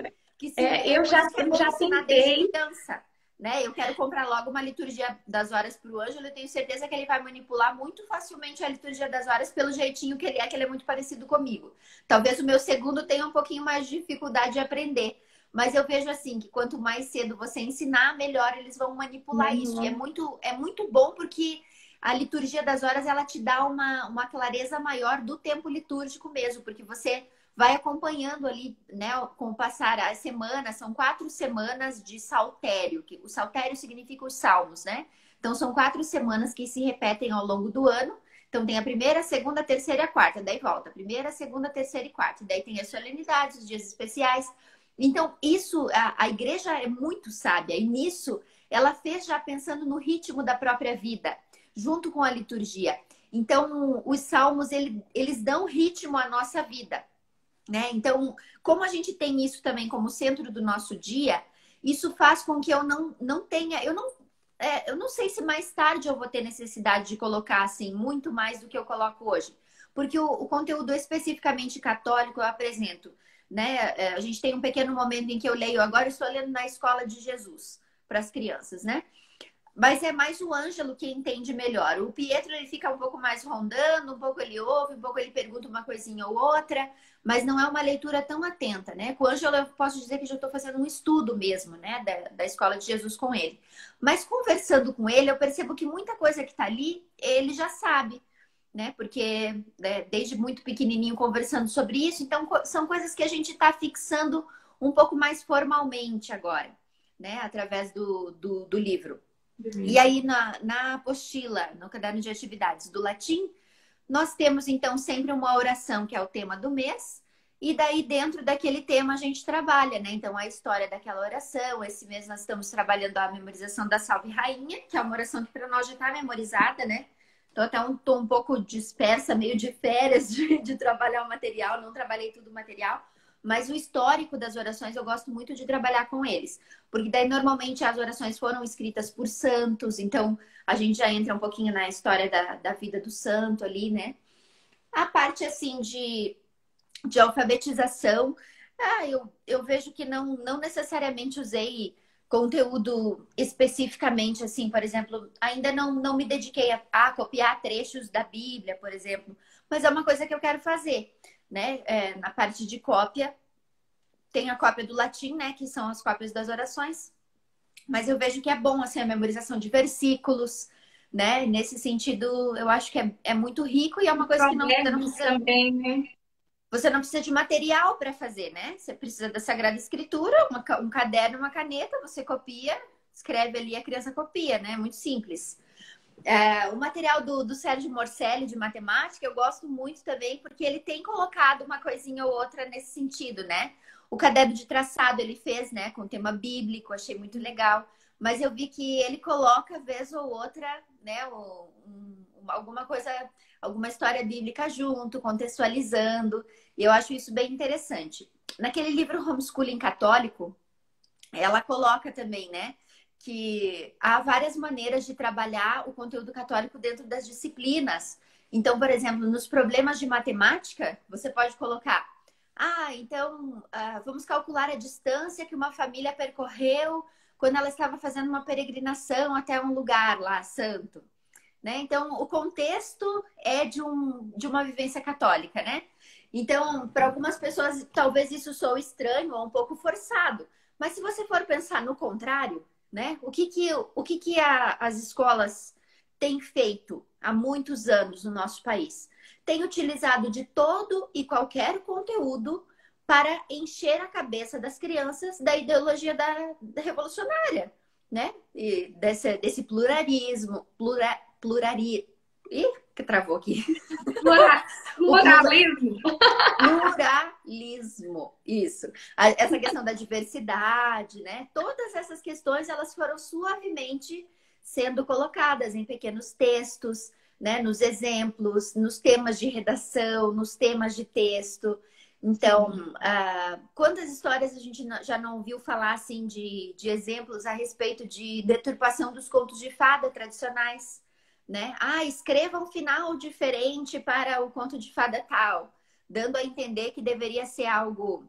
Speaker 3: é
Speaker 2: Eu
Speaker 3: por isso que é
Speaker 2: eu
Speaker 3: bom
Speaker 2: já
Speaker 3: ensinar desde
Speaker 2: tentei.
Speaker 3: criança. Né? Eu quero comprar logo uma liturgia das horas para o Ângelo. Eu tenho certeza que ele vai manipular muito facilmente a liturgia das horas pelo jeitinho que ele é muito parecido comigo. Talvez o meu segundo tenha um pouquinho mais de dificuldade de aprender. Mas eu vejo assim que quanto mais cedo você ensinar, melhor eles vão manipular isso. E
Speaker 2: Uhum.
Speaker 3: é muito bom porque a liturgia das horas ela te dá uma clareza maior do tempo litúrgico mesmo, porque você vai acompanhando ali, né, com o passar as semanas, são 4 semanas de saltério, que o saltério significa os salmos, né? Então são 4 semanas que se repetem ao longo do ano. Então tem a primeira, a segunda, a terceira e a quarta, daí volta. A primeira, a segunda, a terceira e quarta. Daí tem as solenidades, os dias especiais. Então, isso, a igreja é muito sábia, e nisso ela fez já pensando no ritmo da própria vida, junto com a liturgia. Então, os salmos, eles dão ritmo à nossa vida. Né? Então, como a gente tem isso também como centro do nosso dia, isso faz com que eu não tenha, eu não sei se mais tarde eu vou ter necessidade de colocar assim muito mais do que eu coloco hoje, porque o conteúdo especificamente católico eu apresento, né? A gente tem um pequeno momento em que eu leio, agora eu estou lendo na Escola de Jesus para as crianças, né? Mas é mais o Ângelo que entende melhor. O Pietro ele fica um pouco mais rondando, um pouco ele ouve, um pouco ele pergunta uma coisinha ou outra, mas não é uma leitura tão atenta, né? Com o Ângelo eu posso dizer que já estou fazendo um estudo mesmo, né, da Escola de Jesus com ele. Mas conversando com ele, eu percebo que muita coisa que está ali, ele já sabe, né? Porque né, desde muito pequenininho conversando sobre isso, então são coisas que a gente está fixando um pouco mais formalmente agora, né? Através do livro. E aí, na apostila, no caderno de atividades do latim, nós temos então sempre uma oração, que é o tema do mês, e daí dentro daquele tema a gente trabalha, né? Então, a história daquela oração. Esse mês nós estamos trabalhando a memorização da Salve Rainha, que é uma oração que para nós já está memorizada, né? Então, até tô um pouco dispersa, meio de férias de trabalhar o material, não trabalhei tudo o material. Mas o histórico das orações eu gosto muito de trabalhar com eles. Porque daí normalmente as orações foram escritas por santos, então a gente já entra um pouquinho na história da vida do santo ali, né? A parte assim de alfabetização, eu vejo que não necessariamente usei conteúdo especificamente, assim, por exemplo, ainda não me dediquei a copiar trechos da Bíblia, por exemplo, mas é uma coisa que eu quero fazer, né? Na parte de cópia, tem a cópia do latim, né? Que são as cópias das orações. Mas eu vejo que é bom, assim, a memorização de versículos, né? Nesse sentido, eu acho que é muito rico e é uma coisa que você não
Speaker 2: Provérbios
Speaker 3: precisa,
Speaker 2: também, né?
Speaker 3: você não precisa de material para fazer, né? Você precisa da Sagrada Escritura, um caderno, uma caneta, você copia, escreve ali, a criança copia, né? Muito simples. O material do Sérgio Morcelli de matemática eu gosto muito também, porque ele tem colocado uma coisinha ou outra nesse sentido, né? O caderno de traçado ele fez, né, com tema bíblico, achei muito legal. Mas eu vi que ele coloca, vez ou outra, né, alguma coisa, alguma história bíblica junto, contextualizando. E eu acho isso bem interessante. Naquele livro Homeschooling Católico, ela coloca também, né? Que há várias maneiras de trabalhar o conteúdo católico dentro das disciplinas. Então, por exemplo, nos problemas de matemática, você pode colocar: então vamos calcular a distância que uma família percorreu quando ela estava fazendo uma peregrinação até um lugar lá, santo. Né? Então, o contexto é de uma vivência católica, né? Então, para algumas pessoas, talvez isso soe estranho ou um pouco forçado. Mas se você for pensar no contrário, né? O que as escolas têm feito há muitos anos no nosso país? Tem utilizado de todo e qualquer conteúdo para encher a cabeça das crianças da ideologia da revolucionária, né? E desse pluralismo, Ih, que travou aqui. O
Speaker 2: Pluralismo.
Speaker 3: pluralismo, isso. Essa questão da diversidade, né? Todas essas questões, elas foram suavemente sendo colocadas em pequenos textos, né? Nos exemplos, nos temas de redação, nos temas de texto. Então,
Speaker 2: sim.
Speaker 3: quantas histórias a gente já não ouviu falar assim de exemplos a respeito de deturpação dos contos de fada tradicionais, né? Ah, escreva um final diferente para o conto de fada tal, dando a entender que deveria ser algo,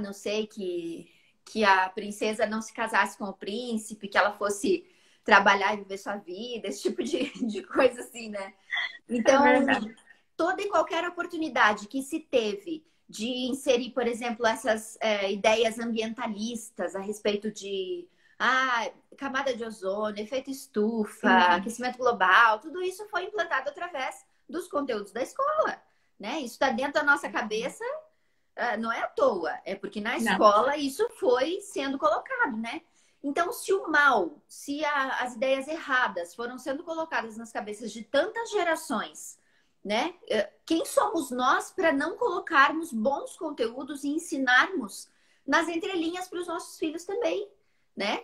Speaker 3: não sei, que a princesa não se casasse com o príncipe, que ela fosse trabalhar e viver sua vida, esse tipo de coisa assim, né?
Speaker 2: É
Speaker 3: Então,
Speaker 2: verdade.
Speaker 3: toda e qualquer oportunidade que se teve de inserir, por exemplo, essas ideias ambientalistas a respeito de camada de ozônio, efeito estufa,
Speaker 2: Sim.
Speaker 3: aquecimento global, tudo isso foi implantado através dos conteúdos da escola, né? Isso está dentro da nossa cabeça, não é à toa, é porque na
Speaker 2: Não.
Speaker 3: escola isso foi sendo colocado, né? Então, se o mal, se as ideias erradas foram sendo colocadas nas cabeças de tantas gerações, né? Quem somos nós para não colocarmos bons conteúdos e ensinarmos nas entrelinhas para os nossos filhos também, né?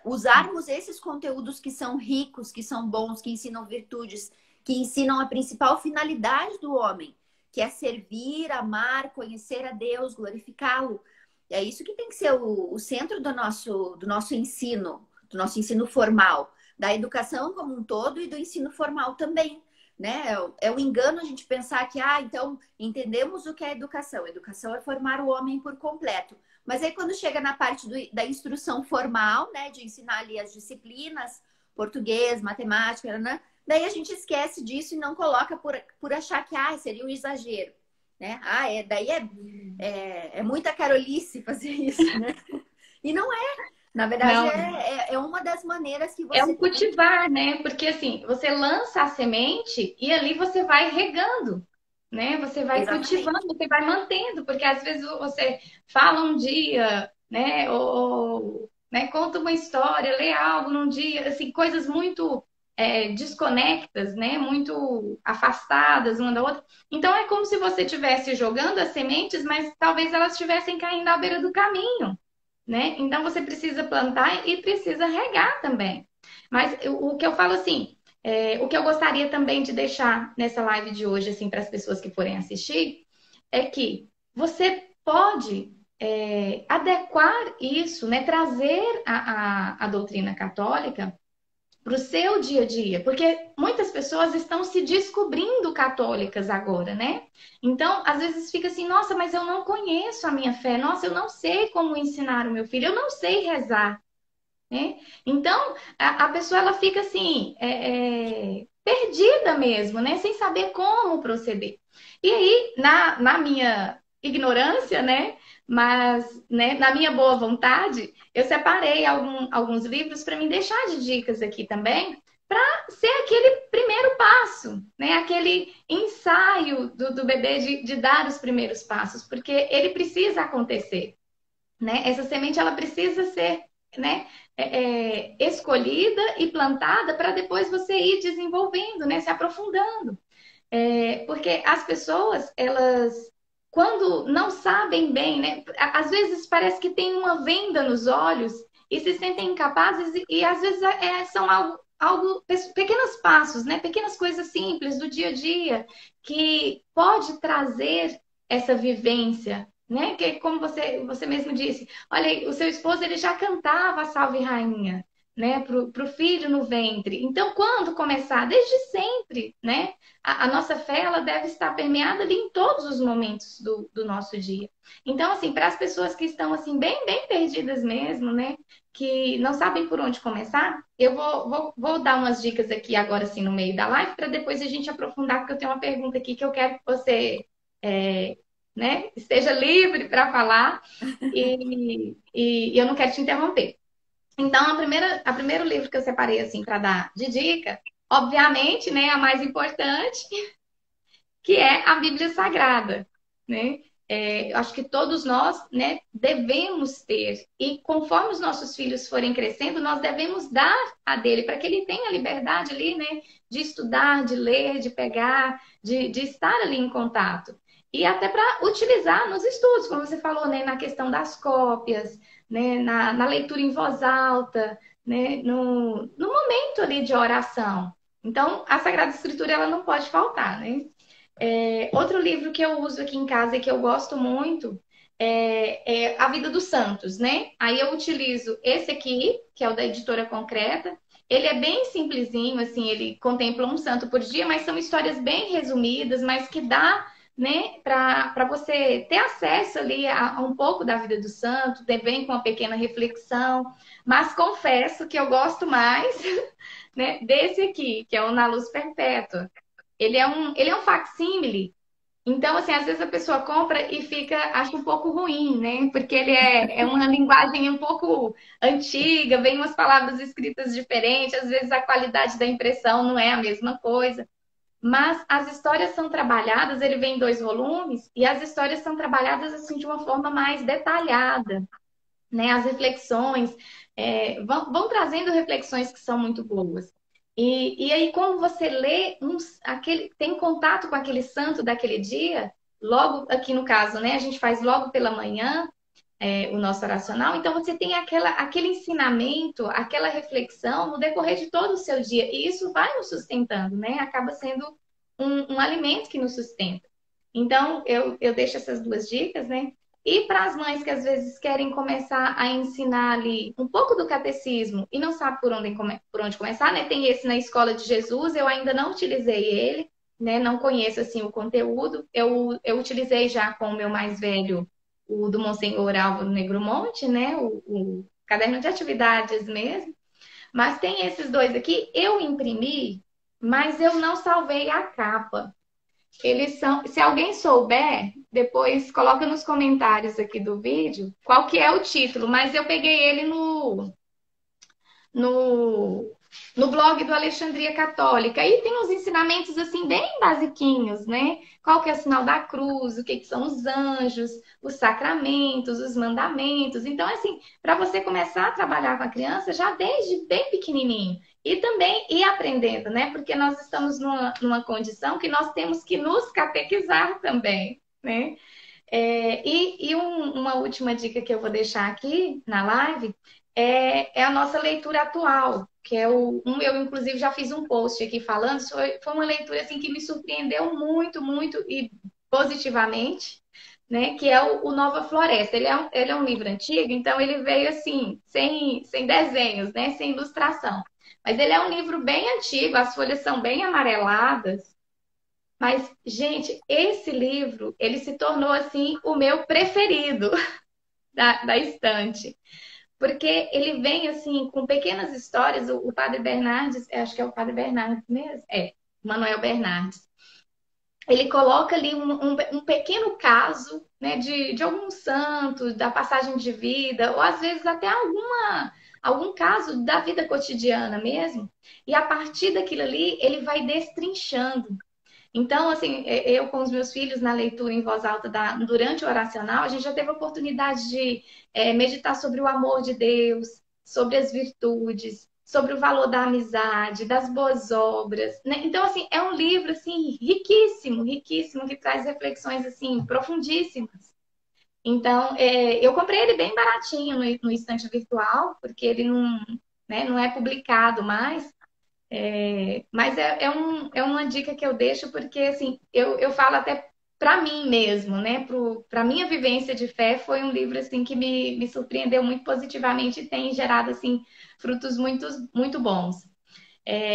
Speaker 3: Usarmos esses conteúdos que são ricos, que são bons, que ensinam virtudes, que ensinam a principal finalidade do homem, que é servir, amar, conhecer a Deus, glorificá-lo. É isso que tem que ser o centro do nosso ensino, do nosso ensino formal, da educação como um todo e do ensino formal também. Né? É um engano a gente pensar que, então entendemos o que é educação. Educação é formar o homem por completo. Mas aí quando chega na parte da instrução formal, né, de ensinar ali as disciplinas, português, matemática, né? Daí a gente esquece disso e não coloca por achar que seria um exagero. Né? Daí é muita carolice fazer isso, né? E não é. Na verdade,
Speaker 2: Não,
Speaker 3: é uma das maneiras que
Speaker 2: é
Speaker 3: você
Speaker 2: um
Speaker 3: tem.
Speaker 2: cultivar, né? Porque assim, você lança a semente e ali você vai regando, né? Você vai cultivando,
Speaker 3: Exatamente.
Speaker 2: você vai mantendo, porque às vezes você fala um dia, né? Né? Conta uma história, lê algo num dia, assim, coisas muito desconectas, né? Muito afastadas uma da outra. Então é como se você estivesse jogando as sementes, mas talvez elas estivessem caindo à beira do caminho, né? Então você precisa plantar e precisa regar também. Mas o que eu falo assim, o que eu gostaria também de deixar nessa live de hoje, assim, para as pessoas que forem assistir, é que você pode adequar isso, né? Trazer a doutrina católica para o seu dia a dia, porque muitas pessoas estão se descobrindo católicas agora, né? Então, às vezes fica assim, nossa, mas eu não conheço a minha fé, nossa, eu não sei como ensinar o meu filho, eu não sei rezar, né? Então, a pessoa ela fica assim, perdida mesmo, né? Sem saber como proceder. E aí, na minha ignorância, né? Mas, né, na minha boa vontade, eu separei alguns livros para me deixar de dicas aqui também, para ser aquele primeiro passo, né? Aquele ensaio do bebê de dar os primeiros passos, porque ele precisa acontecer, né? Essa semente ela precisa ser, né, escolhida e plantada para depois você ir desenvolvendo, né, se aprofundando. Porque as pessoas, elas, quando não sabem bem, né, às vezes parece que tem uma venda nos olhos e se sentem incapazes e às vezes são algo, pequenos passos, né, pequenas coisas simples do dia a dia que pode trazer essa vivência, né? Que como você mesmo disse, olha, o seu esposo ele já cantava a Salve Rainha, né, pro filho no ventre. Então, quando começar? Desde sempre, né? A nossa fé ela deve estar permeada ali em todos os momentos do nosso dia. Então, assim, para as pessoas que estão assim bem perdidas mesmo, né, que não sabem por onde começar, eu vou dar umas dicas aqui agora assim no meio da live para depois a gente aprofundar, porque eu tenho uma pergunta aqui que eu quero que você é, né, esteja livre para falar e eu não quero te interromper. Então, a primeiro livro que eu separei assim para dar de dica, obviamente, né, a mais importante, que é a Bíblia Sagrada, né? Eu acho que todos nós, né, devemos ter e conforme os nossos filhos forem crescendo, nós devemos dar a dele para que ele tenha a liberdade ali, né, de estudar, de ler, de pegar, de estar ali em contato e até para utilizar nos estudos, como você falou, né, na questão das cópias, né, na leitura em voz alta, né, no momento ali de oração. Então, a Sagrada Escritura ela não pode faltar, né? Outro livro que eu uso aqui em casa e que eu gosto muito é A Vida dos Santos, né? Aí eu utilizo esse aqui, que é o da Editora Concreta. Ele é bem simplesinho, assim, ele contempla um santo por dia, mas são histórias bem resumidas, mas que dá, né, para você ter acesso ali a um pouco da vida do santo, também com uma pequena reflexão. Mas confesso que eu gosto mais, né, desse aqui, que é o Na Luz Perpétua. Ele é um facsímile, então, assim, às vezes a pessoa compra e fica, acha um pouco ruim, né? Porque ele é uma linguagem um pouco antiga, vem umas palavras escritas diferentes, às vezes a qualidade da impressão não é a mesma coisa. Mas as histórias são trabalhadas, ele vem em 2 volumes, e as histórias são trabalhadas assim de uma forma mais detalhada, né? As reflexões vão trazendo reflexões que são muito boas. E aí, quando você lê tem contato com aquele santo daquele dia, logo aqui no caso, né? A gente faz logo pela manhã o nosso oracional, então você tem aquele ensinamento, aquela reflexão no decorrer de todo o seu dia, e isso vai nos sustentando, né? Acaba sendo um alimento que nos sustenta. Então, eu deixo essas 2 dicas, né? E para as mães que às vezes querem começar a ensinar ali um pouco do catecismo e não sabe por onde começar, né? Tem esse na Escola de Jesus, eu ainda não utilizei ele, né? Não conheço assim o conteúdo. Eu utilizei já com o meu mais velho, o do Monsenhor Álvaro Negromonte, né? O caderno de atividades mesmo. Mas tem esses 2 aqui, eu imprimi, mas eu não salvei a capa. Eles são, se alguém souber, depois coloca nos comentários aqui do vídeo qual que é o título, mas eu peguei ele no, no blog do Alexandria Católica. E tem uns ensinamentos assim bem basiquinhos, né? Qual que é o sinal da cruz, o que, que são os anjos, os sacramentos, os mandamentos. Então, assim, para você começar a trabalhar com a criança já desde bem pequenininho. E também ir aprendendo, né? Porque nós estamos numa condição que nós temos que nos catequizar também, né? Uma última dica que eu vou deixar aqui na live é a nossa leitura atual, que eu inclusive já fiz um post aqui falando, foi uma leitura assim que me surpreendeu muito, muito e positivamente, né? Que é o Nova Floresta. Ele é um livro antigo, então ele veio assim, sem desenhos, né? Sem ilustração. Mas ele é um livro bem antigo, as folhas são bem amareladas. Mas, gente, esse livro, ele se tornou, assim, o meu preferido da estante. Porque ele vem, assim, com pequenas histórias. O Padre Bernardes, acho que é o Padre Bernardes mesmo? Manuel Bernardes. Ele coloca ali um pequeno caso, né, de algum santo, da passagem de vida, ou às vezes até algum caso da vida cotidiana mesmo. E a partir daquilo ali, ele vai destrinchando. Então, assim, eu com os meus filhos na leitura em voz alta durante o oracional, a gente já teve a oportunidade de meditar sobre o amor de Deus, sobre as virtudes, sobre o valor da amizade, das boas obras, né? Então, assim, é um livro assim riquíssimo, riquíssimo, que traz reflexões assim profundíssimas. Então, eu comprei ele bem baratinho no estante virtual, porque ele não, né, não é publicado mais. Mas é uma dica que eu deixo porque, assim, eu falo até para mim mesmo, né? Para minha vivência de fé, foi um livro, assim, que me surpreendeu muito positivamente e tem gerado, assim, frutos muito, muito bons.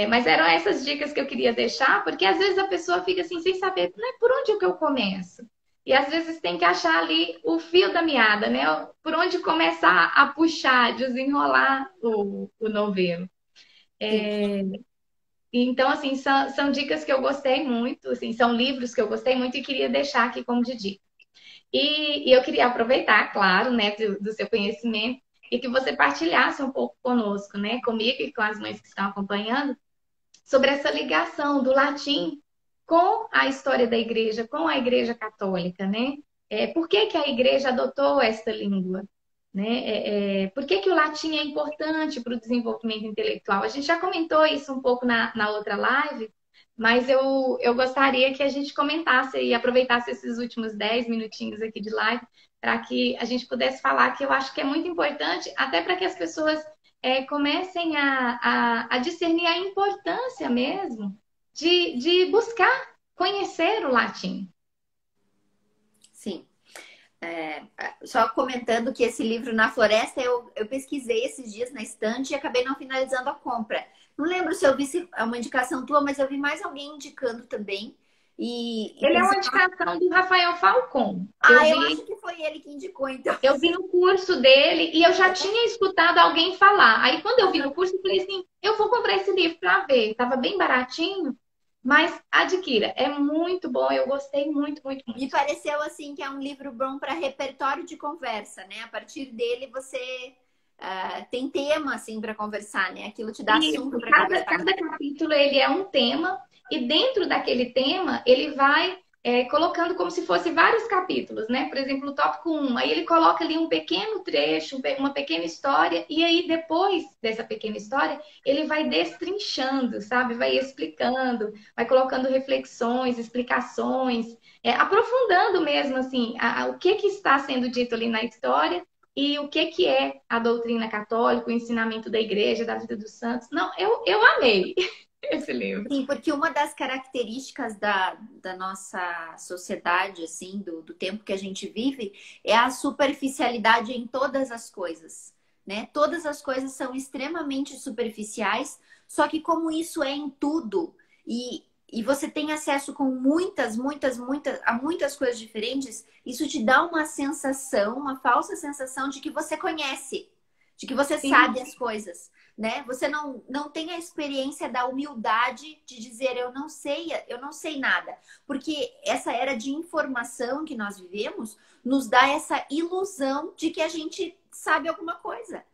Speaker 2: Mas eram essas dicas que eu queria deixar, porque às vezes a pessoa fica, assim, sem saber, né, por onde é que eu começo? E às vezes tem que achar ali o fio da meada, né? Por onde começar a puxar, desenrolar o novelo.
Speaker 3: Sim.
Speaker 2: Então, assim, são dicas que eu gostei muito, assim, são livros que eu gostei muito e queria deixar aqui como de dica. E eu queria aproveitar, claro, né, do seu conhecimento e que você partilhasse um pouco conosco, né, comigo e com as mães que estão acompanhando, sobre essa ligação do latim com a história da igreja, com a igreja católica, né? Por que que a igreja adotou esta língua? Né? Por que que o latim é importante para o desenvolvimento intelectual? A gente já comentou isso um pouco na outra live, mas eu gostaria que a gente comentasse e aproveitasse esses últimos 10 minutinhos aqui de live para que a gente pudesse falar, que eu acho que é muito importante, até para que as pessoas comecem a discernir a importância mesmo de buscar conhecer o latim.
Speaker 3: Sim. Só comentando que esse livro Na Floresta, eu pesquisei esses dias na estante e acabei não finalizando a compra. Não lembro se eu vi uma indicação tua, mas eu vi mais alguém indicando também. E
Speaker 2: Ele é
Speaker 3: pensei,
Speaker 2: uma indicação do Rafael Falcon.
Speaker 3: eu acho que foi ele que indicou, então.
Speaker 2: Eu vi no curso dele e eu já tinha escutado alguém falar. Aí, quando eu vi no curso, eu falei assim: eu vou comprar esse livro para ver. Tava bem baratinho, mas adquira. É muito bom. Eu gostei muito, muito,
Speaker 3: Me
Speaker 2: muito.
Speaker 3: pareceu assim que é um livro bom para repertório de conversa, né? A partir dele você tem tema assim para conversar, né? Aquilo te dá assunto
Speaker 2: Isso,
Speaker 3: para conversar.
Speaker 2: cada capítulo ele é um tema, e dentro daquele tema ele vai colocando como se fosse vários capítulos, né? Por exemplo, o tópico um, aí ele coloca ali um pequeno trecho, uma pequena história, e aí depois dessa pequena história, ele vai destrinchando, sabe? Vai explicando, vai colocando reflexões, explicações, aprofundando mesmo, assim, o que está sendo dito ali na história e o que é a doutrina católica, o ensinamento da igreja, da vida dos santos. Não, eu amei esse livro.
Speaker 3: Sim, porque uma das características da nossa sociedade, assim, do tempo que a gente vive, é a superficialidade em todas as coisas, né? Todas as coisas são extremamente superficiais, só que como isso é em tudo, e você tem acesso com a muitas coisas diferentes, isso te dá uma sensação, uma falsa sensação de que você conhece, de que você
Speaker 2: Sim,
Speaker 3: sabe as coisas, né? Você não tem a experiência da humildade de dizer eu não sei nada. Porque essa era de informação que nós vivemos nos dá essa ilusão de que a gente sabe alguma coisa,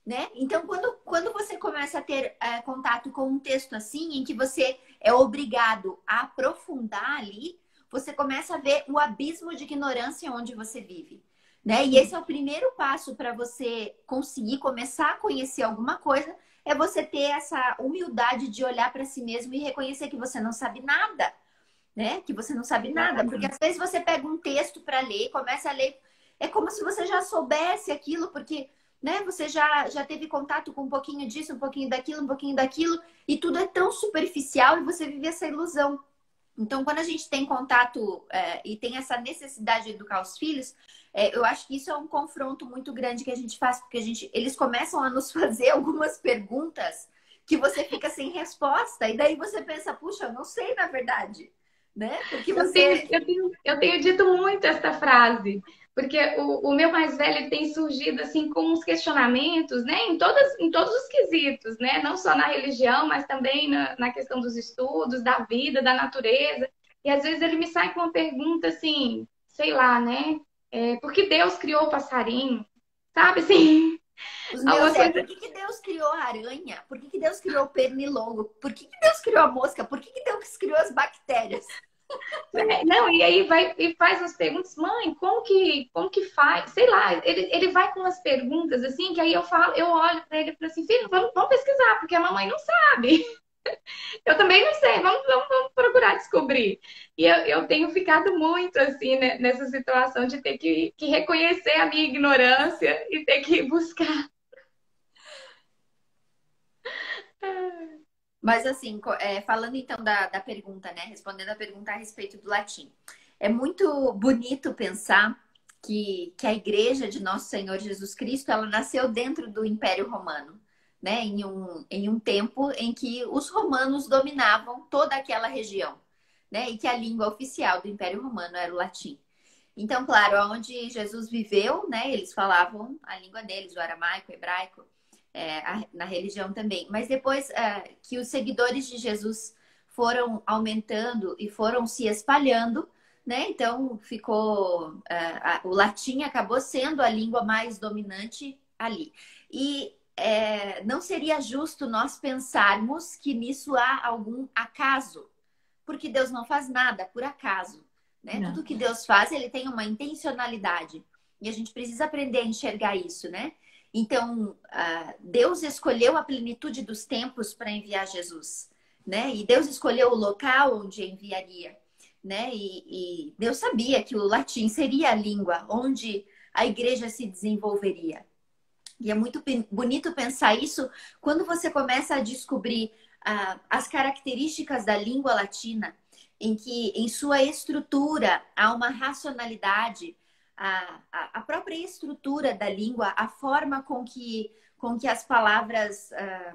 Speaker 3: né? Então, quando você começa a ter contato com um texto assim, em que você é obrigado a aprofundar ali, você começa a ver o abismo de ignorância onde você vive. Né? E esse é o primeiro passo para você conseguir começar a conhecer alguma coisa, é você ter essa humildade de olhar para si mesmo e reconhecer que você não sabe nada, né? Que você não sabe nada, porque
Speaker 2: exatamente.
Speaker 3: às vezes você pega um texto para ler, começa a ler, é como se você já soubesse aquilo, porque, né? Você já teve contato com um pouquinho disso, um pouquinho daquilo, e tudo é tão superficial e você vive essa ilusão. Então, quando a gente tem contato e tem essa necessidade de educar os filhos, eu acho que isso é um confronto muito grande que a gente faz, porque eles começam a nos fazer algumas perguntas que você fica sem resposta, e daí você pensa, puxa, eu não sei na verdade, né? Porque você.
Speaker 2: Eu tenho dito muito essa frase, porque o meu mais velho ele tem surgido assim com uns questionamentos, né, em todos os quesitos, né, não só na religião, mas também na questão dos estudos, da vida, da natureza. E às vezes ele me sai com uma pergunta assim, sei lá, né, por que Deus criou o passarinho? Sabe assim,
Speaker 3: Os meus
Speaker 2: alguma
Speaker 3: por
Speaker 2: coisa.
Speaker 3: que que Deus criou a aranha? Por que que Deus criou o pernilongo? Por que que Deus criou a mosca? Por que que Deus criou as bactérias?
Speaker 2: Não, e aí vai e faz umas perguntas, mãe, como que faz? Sei lá, ele vai com umas perguntas assim, que aí eu falo, eu olho para ele e falo assim, filho, vamos pesquisar, porque a mamãe não sabe. Eu também não sei, vamos procurar descobrir. E eu tenho ficado muito assim, né, nessa situação de ter que reconhecer a minha ignorância e ter que buscar.
Speaker 3: Mas assim, falando então da pergunta, né? Respondendo a pergunta a respeito do latim. É muito bonito pensar que a igreja de Nosso Senhor Jesus Cristo, ela nasceu dentro do Império Romano, né? Em um tempo em que os romanos dominavam toda aquela região, né? E que a língua oficial do Império Romano era o latim. Então, claro, onde Jesus viveu, né? Eles falavam a língua deles, o aramaico, o hebraico, na religião também. Mas depois que os seguidores de Jesus foram aumentando e foram se espalhando, né? Então ficou o latim acabou sendo a língua mais dominante ali. E não seria justo nós pensarmos que nisso há algum acaso, porque Deus não faz nada por acaso, né?
Speaker 2: Não.
Speaker 3: Tudo que Deus faz, ele tem uma intencionalidade. E a gente precisa aprender a enxergar isso, né? Então, Deus escolheu a plenitude dos tempos para enviar Jesus, né? E Deus escolheu o local onde enviaria, né? E Deus sabia que o latim seria a língua onde a igreja se desenvolveria. E é muito bonito pensar isso quando você começa a descobrir as características da língua latina. em que em sua estrutura há uma racionalidade, a própria estrutura da língua, a forma com que as palavras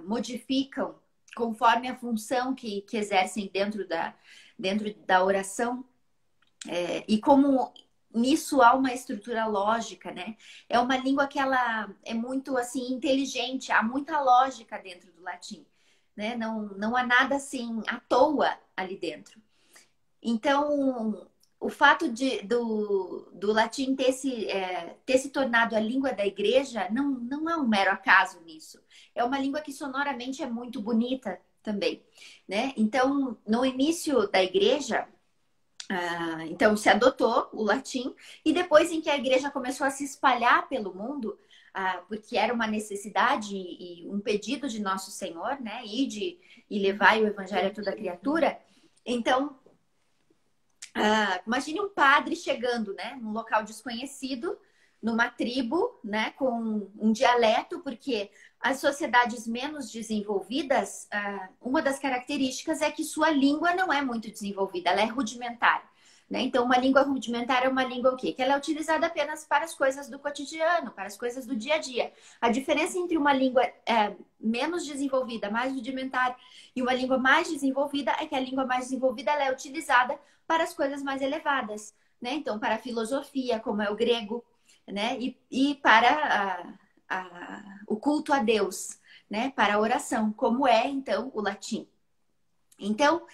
Speaker 3: modificam conforme a função que exercem dentro da oração, e como nisso há uma estrutura lógica, né? É uma língua que ela é muito assim inteligente, há muita lógica dentro do latim, né? Não há nada assim à toa ali dentro. Então, o fato do latim ter se tornado a língua da igreja não é um mero acaso nisso. É uma língua que sonoramente é muito bonita também, né? Então, no início da igreja, então se adotou o latim, e depois em que a igreja começou a se espalhar pelo mundo, porque era uma necessidade e um pedido de Nosso Senhor, né? Ide e levai o evangelho a toda criatura. Então, imagine um padre chegando, né, num local desconhecido, numa tribo, né, com um dialeto, porque as sociedades menos desenvolvidas, uma das características é que sua língua não é muito desenvolvida, ela é rudimentar. Né? Então, uma língua rudimentar é uma língua o quê? Que ela é utilizada apenas para as coisas do cotidiano, para as coisas do dia a dia. A diferença entre uma língua menos desenvolvida, mais rudimentar, e uma língua mais desenvolvida é que a língua mais desenvolvida ela é utilizada para as coisas mais elevadas, né? Então, para a filosofia, como é o grego, né? E para o culto a Deus, né? Para a oração, como é, então, o latim. Então,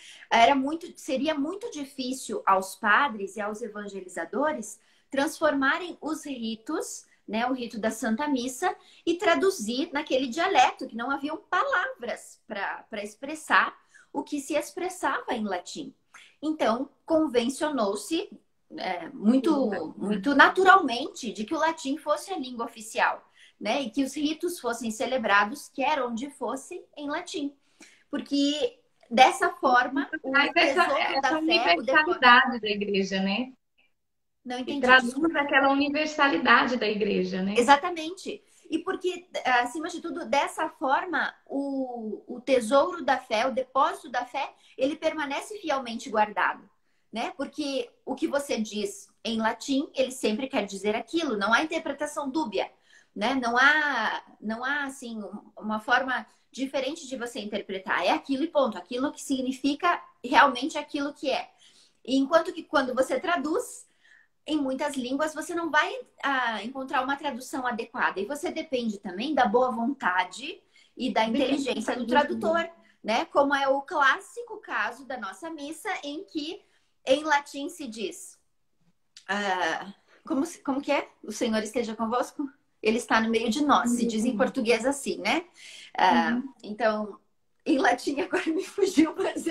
Speaker 3: seria muito difícil aos padres e aos evangelizadores transformarem os ritos, né, o rito da Santa Missa, e traduzir naquele dialeto, que não haviam palavras para expressar o que se expressava em latim. Então, convencionou-se muito naturalmente de que o latim fosse a língua oficial, né, e que os ritos fossem celebrados, quer onde fosse, em latim. Porque dessa forma, o tesouro da
Speaker 2: essa
Speaker 3: fé...
Speaker 2: universalidade da igreja, né?
Speaker 3: Não
Speaker 2: E
Speaker 3: entendi,
Speaker 2: traduz
Speaker 3: desculpa.
Speaker 2: aquela universalidade da igreja, né?
Speaker 3: Exatamente. E porque, acima de tudo, dessa forma, o tesouro da fé, o depósito da fé, ele permanece fielmente guardado, né? Porque o que você diz em latim, ele sempre quer dizer aquilo, não há interpretação dúbia, né? Não há assim, uma forma diferente de você interpretar. É aquilo e ponto. Aquilo que significa realmente aquilo que é. Enquanto que quando você traduz, em muitas línguas você não vai encontrar uma tradução adequada. E você depende também da boa vontade e da inteligência do tradutor, né? Como é o clássico caso da nossa missa, em que em latim se diz... como que é? O Senhor esteja convosco? Ele está no meio de nós. Se diz em português assim, né? Então, em latim, agora me fugiu, mas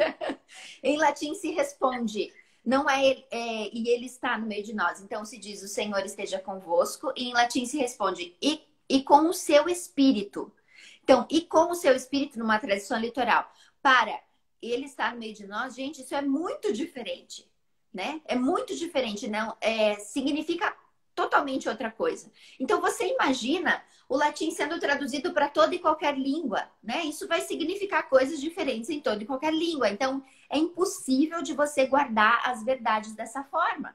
Speaker 3: em latim se responde... Não e ele está no meio de nós. Então se diz o Senhor esteja convosco, e em latim se responde e com o seu espírito. Então, e com o seu espírito numa tradição literal. Para ele estar no meio de nós, gente, isso é muito diferente, né? É muito diferente, não? Significa totalmente outra coisa. Então você imagina o latim sendo traduzido para toda e qualquer língua, né? Isso vai significar coisas diferentes em toda e qualquer língua. Então é impossível de você guardar as verdades dessa forma.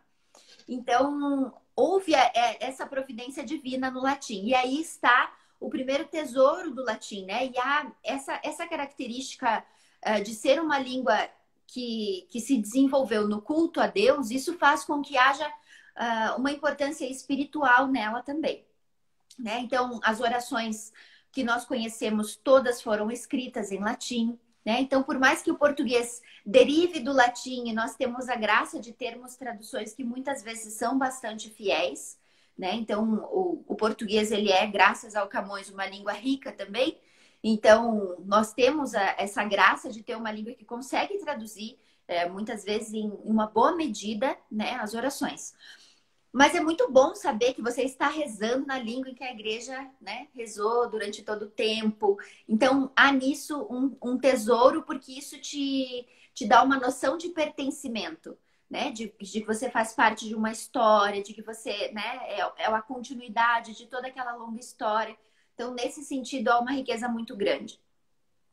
Speaker 3: Então houve essa providência divina no latim. E aí está o primeiro tesouro do latim, né? E há essa característica de ser uma língua que se desenvolveu no culto a Deus, isso faz com que haja uma importância espiritual nela também, né? Então, as orações que nós conhecemos todas foram escritas em latim, né? Então, por mais que o português derive do latim, e nós temos a graça de termos traduções que muitas vezes são bastante fiéis, né? Então, o português, ele é, graças ao Camões, uma língua rica também. Então, nós temos essa graça de ter uma língua que consegue traduzir, muitas vezes, em uma boa medida, né, as orações. Mas é muito bom saber que você está rezando na língua em que a igreja, né, rezou durante todo o tempo. Então, há nisso um tesouro, porque isso te dá uma noção de pertencimento, né? De que você faz parte de uma história, de que você, né, é a continuidade de toda aquela longa história. Então, nesse sentido, há uma riqueza muito grande.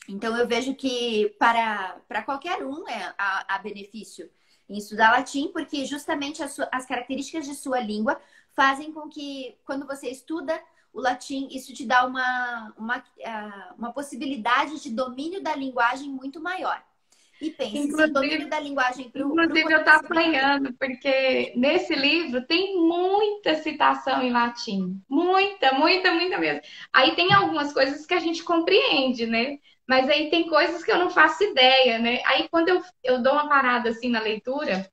Speaker 3: Então, eu vejo que para qualquer um há benefício em estudar latim, porque justamente as características de sua língua fazem com que, quando você estuda o latim, isso te dá uma possibilidade de domínio da linguagem muito maior. E pense, se o domínio
Speaker 2: Inclusive,
Speaker 3: da linguagem para o
Speaker 2: inclusive eu estou
Speaker 3: conhecimento.
Speaker 2: apanhando, porque nesse livro tem muita citação em latim. Muita, muita, muita mesmo. Aí tem algumas coisas que a gente compreende, né? Mas aí tem coisas que eu não faço ideia, né? Aí quando eu dou uma parada assim na leitura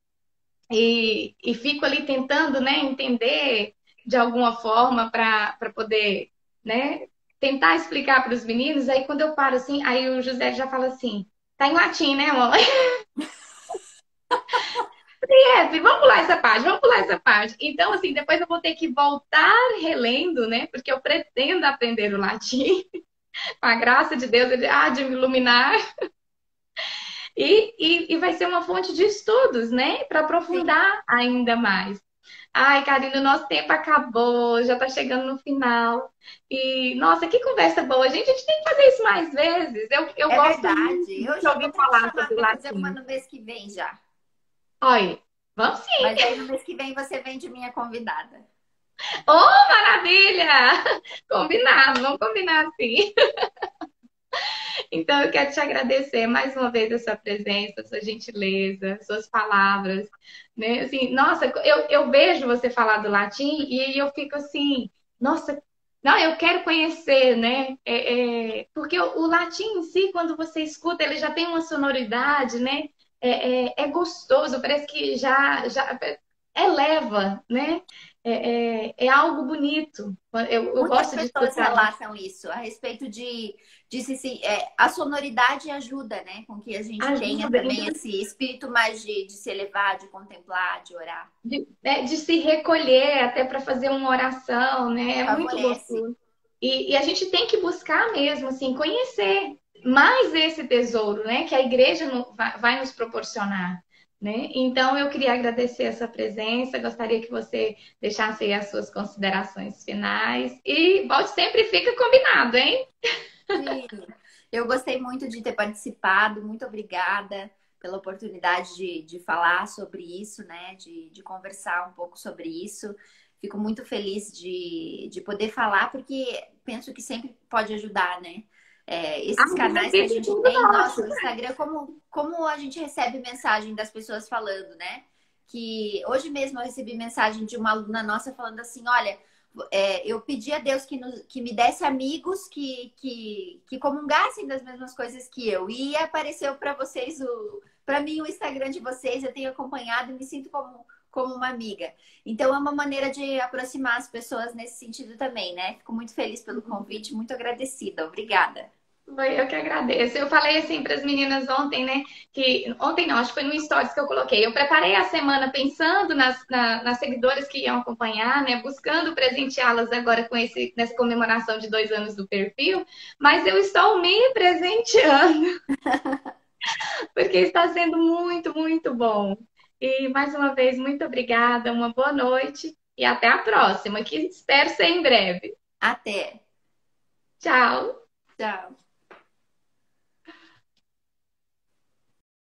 Speaker 2: e fico ali tentando, né, entender de alguma forma para poder, né, tentar explicar para os meninos, aí quando eu paro assim, aí o José já fala assim, tá em latim, né, mamãe? Vamos pular essa parte, vamos pular essa parte. Então, assim, depois eu vou ter que voltar relendo, né? Porque eu pretendo aprender o latim, com a graça de Deus, ele há de me iluminar. E vai ser uma fonte de estudos, né? Para
Speaker 3: Sim,
Speaker 2: aprofundar ainda mais. Ai, Karina, o nosso tempo acabou, já está chegando no final. E, nossa, que conversa boa. A gente tem que fazer isso mais vezes. Eu
Speaker 3: é
Speaker 2: gosto muito
Speaker 3: verdade. Eu
Speaker 2: de
Speaker 3: já vou
Speaker 2: ouvir
Speaker 3: até te
Speaker 2: falar
Speaker 3: chamar
Speaker 2: sobre o
Speaker 3: para fazer uma
Speaker 2: latim.
Speaker 3: no mês que vem já.
Speaker 2: Olha, vamos sim.
Speaker 3: Mas aí no mês que vem você vem de minha convidada.
Speaker 2: Oh, maravilha! Combinado, vamos combinar assim. Então, eu quero te agradecer mais uma vez a sua presença, a sua gentileza, suas palavras, né? Assim, nossa, eu vejo você falar do latim e aí eu fico assim, nossa, não, eu quero conhecer, né? Porque o latim em si, quando você escuta, ele já tem uma sonoridade, né? É gostoso, parece que já eleva, né? É algo bonito. Eu
Speaker 3: Muitas
Speaker 2: gosto de
Speaker 3: pessoas
Speaker 2: escutar.
Speaker 3: relatam isso a respeito a sonoridade ajuda, né? Com que a gente tenha
Speaker 2: Ajuda.
Speaker 3: também esse espírito mais de se elevar, de contemplar, de orar.
Speaker 2: De se recolher até para fazer uma oração, né? É muito
Speaker 3: Favorece.
Speaker 2: gostoso. E a gente tem que buscar mesmo, assim, conhecer mais esse tesouro, né? Que a igreja vai nos proporcionar, né? Então, eu queria agradecer essa presença, gostaria que você deixasse aí as suas considerações finais e volte sempre, fica combinado, hein?
Speaker 3: Sim, eu gostei muito de ter participado, muito obrigada pela oportunidade de falar sobre isso, né? De conversar um pouco sobre isso. Fico muito feliz de poder falar, porque penso que sempre pode ajudar, né?
Speaker 2: Ah,
Speaker 3: Esses
Speaker 2: o
Speaker 3: canais que a
Speaker 2: desafio é
Speaker 3: gente
Speaker 2: tudo
Speaker 3: tem,
Speaker 2: nosso.
Speaker 3: nossa, o Instagram, como a gente recebe mensagem das pessoas falando, né? Que hoje mesmo eu recebi mensagem de uma aluna nossa falando assim: olha, eu pedi a Deus que me desse amigos que comungassem das mesmas coisas que eu. E apareceu para vocês, para mim, o Instagram de vocês. Eu tenho acompanhado e me sinto como uma amiga. Então, é uma maneira de aproximar as pessoas nesse sentido também, né? Fico muito feliz pelo convite, muito agradecida. Obrigada.
Speaker 2: Eu que agradeço. Eu falei assim para as meninas ontem, né? Que ontem não, acho que foi no Stories que eu coloquei. Eu preparei a semana pensando nas seguidoras que iam acompanhar, né? Buscando presenteá-las agora com nessa comemoração de 2 anos do perfil, mas eu estou me presenteando, porque está sendo muito, muito bom. E mais uma vez, muito obrigada, uma boa noite e até a próxima, que espero ser em breve.
Speaker 3: Até.
Speaker 2: Tchau!
Speaker 3: Tchau.